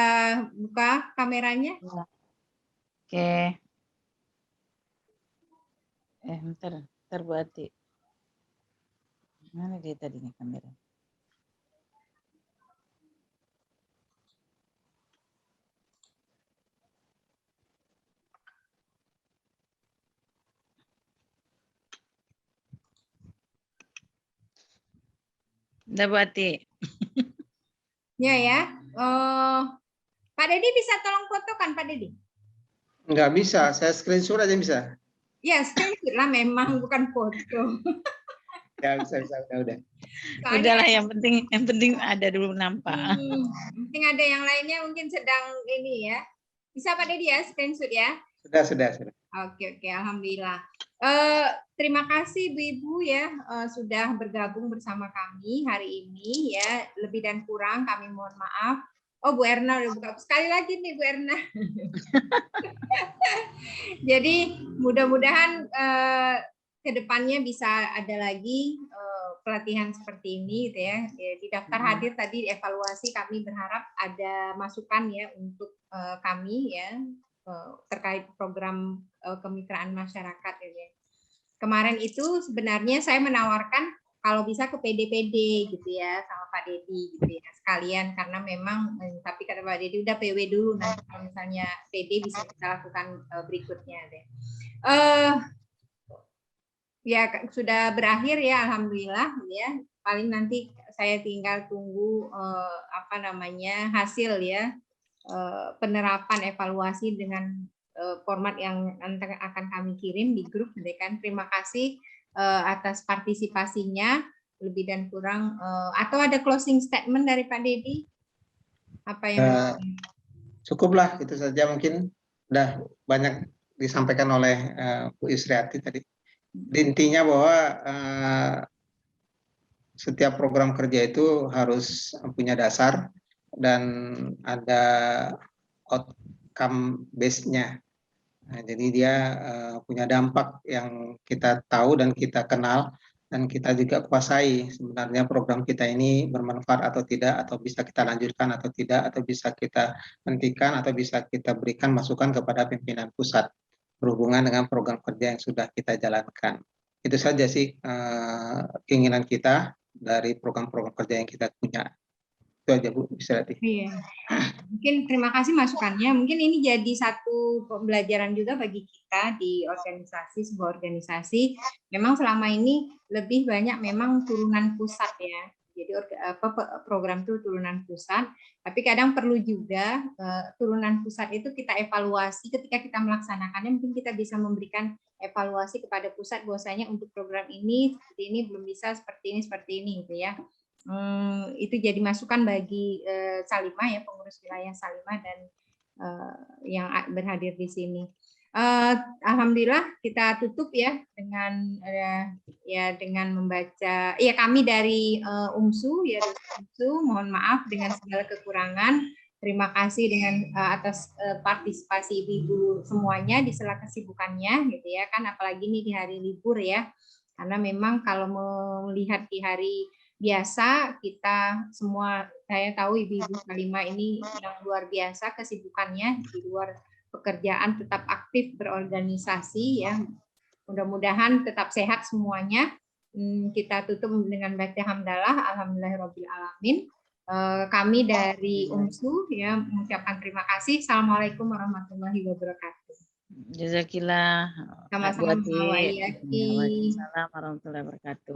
A: buka kameranya.
C: Oke. Bentar Bu Ati. Mana dia tadinya kamera? Udah Bu Ati.
A: Ya. Pak Dedi bisa tolong fotokan Pak Dedi?
B: Nggak bisa, saya screenshot aja bisa.
A: Ya, screenshot lah memang, bukan foto.
B: Ya bisa, udah.
C: Udahlah, yang penting ada dulu nampak.
A: Penting ada yang lainnya mungkin sedang ini ya. Bisa Pak Dedi ya, screenshot ya?
B: Sudah.
A: Oke, alhamdulillah. Terima kasih Ibu-ibu ya sudah bergabung bersama kami hari ini ya. Lebih dan kurang kami mohon maaf. Oh, Bu Erna udah buka sekali lagi nih Bu Erna. Jadi mudah-mudahan kedepannya bisa ada lagi pelatihan seperti ini gitu ya. Di daftar hadir tadi evaluasi kami berharap ada masukan ya untuk kami ya terkait program kemitraan masyarakat gitu ya. Kemarin itu sebenarnya saya menawarkan kalau bisa ke PD-PD gitu ya sama Pak Dedi gitu ya sekalian, karena memang tapi kata Pak Dedi udah PW dulu, nanti kalau misalnya PD bisa kita lakukan berikutnya deh. Ya sudah berakhir ya alhamdulillah ya. Paling nanti saya tinggal tunggu hasil ya penerapan evaluasi dengan format yang akan kami kirim di grup. Terima kasih atas partisipasinya, lebih dan kurang. Atau ada closing statement dari Pak Dedi? Apa yang
B: cukuplah itu saja, mungkin udah banyak disampaikan oleh Bu Yusriati tadi. Intinya bahwa setiap program kerja itu harus punya dasar dan ada outcome base-nya. Nah, jadi dia punya dampak yang kita tahu dan kita kenal dan kita juga kuasai sebenarnya program kita ini bermanfaat atau tidak, atau bisa kita lanjutkan atau tidak, atau bisa kita hentikan atau bisa kita berikan masukan kepada pimpinan pusat berhubungan dengan program kerja yang sudah kita jalankan. Itu saja sih keinginan kita dari program-program kerja yang kita punya. Itu aja Bu Yusriati.
A: Iya. Mungkin terima kasih masukannya. Mungkin ini jadi satu pembelajaran juga bagi kita di organisasi, sebuah organisasi. Memang selama ini lebih banyak memang turunan pusat ya. Jadi program itu turunan pusat, tapi kadang perlu juga turunan pusat itu kita evaluasi ketika kita melaksanakannya. Mungkin kita bisa memberikan evaluasi kepada pusat bahwasanya untuk program ini seperti ini belum bisa seperti ini gitu ya. Itu jadi masukan bagi Salimah ya, pengurus wilayah Salimah dan yang berhadir di sini. Alhamdulillah kita tutup ya dengan membaca ya, kami dari UMSU ya, UMSU mohon maaf dengan segala kekurangan. Terima kasih atas partisipasi ibu semuanya di sela kesibukannya gitu ya kan, apalagi ini di hari libur ya, karena memang kalau melihat di hari biasa kita semua, saya tahu ibu-ibu Salimah ini yang luar biasa kesibukannya di luar pekerjaan, tetap aktif berorganisasi ya. Mudah-mudahan tetap sehat semuanya. Kita tutup dengan baca hamdalah, alhamdulillahirabbil alamin. Kami dari UMSU ya mengucapkan terima kasih. Assalamualaikum warahmatullahi wabarakatuh.
C: Jazakillah.
A: Sama-sama.
C: Waalaikumsalam warahmatullahi wabarakatuh.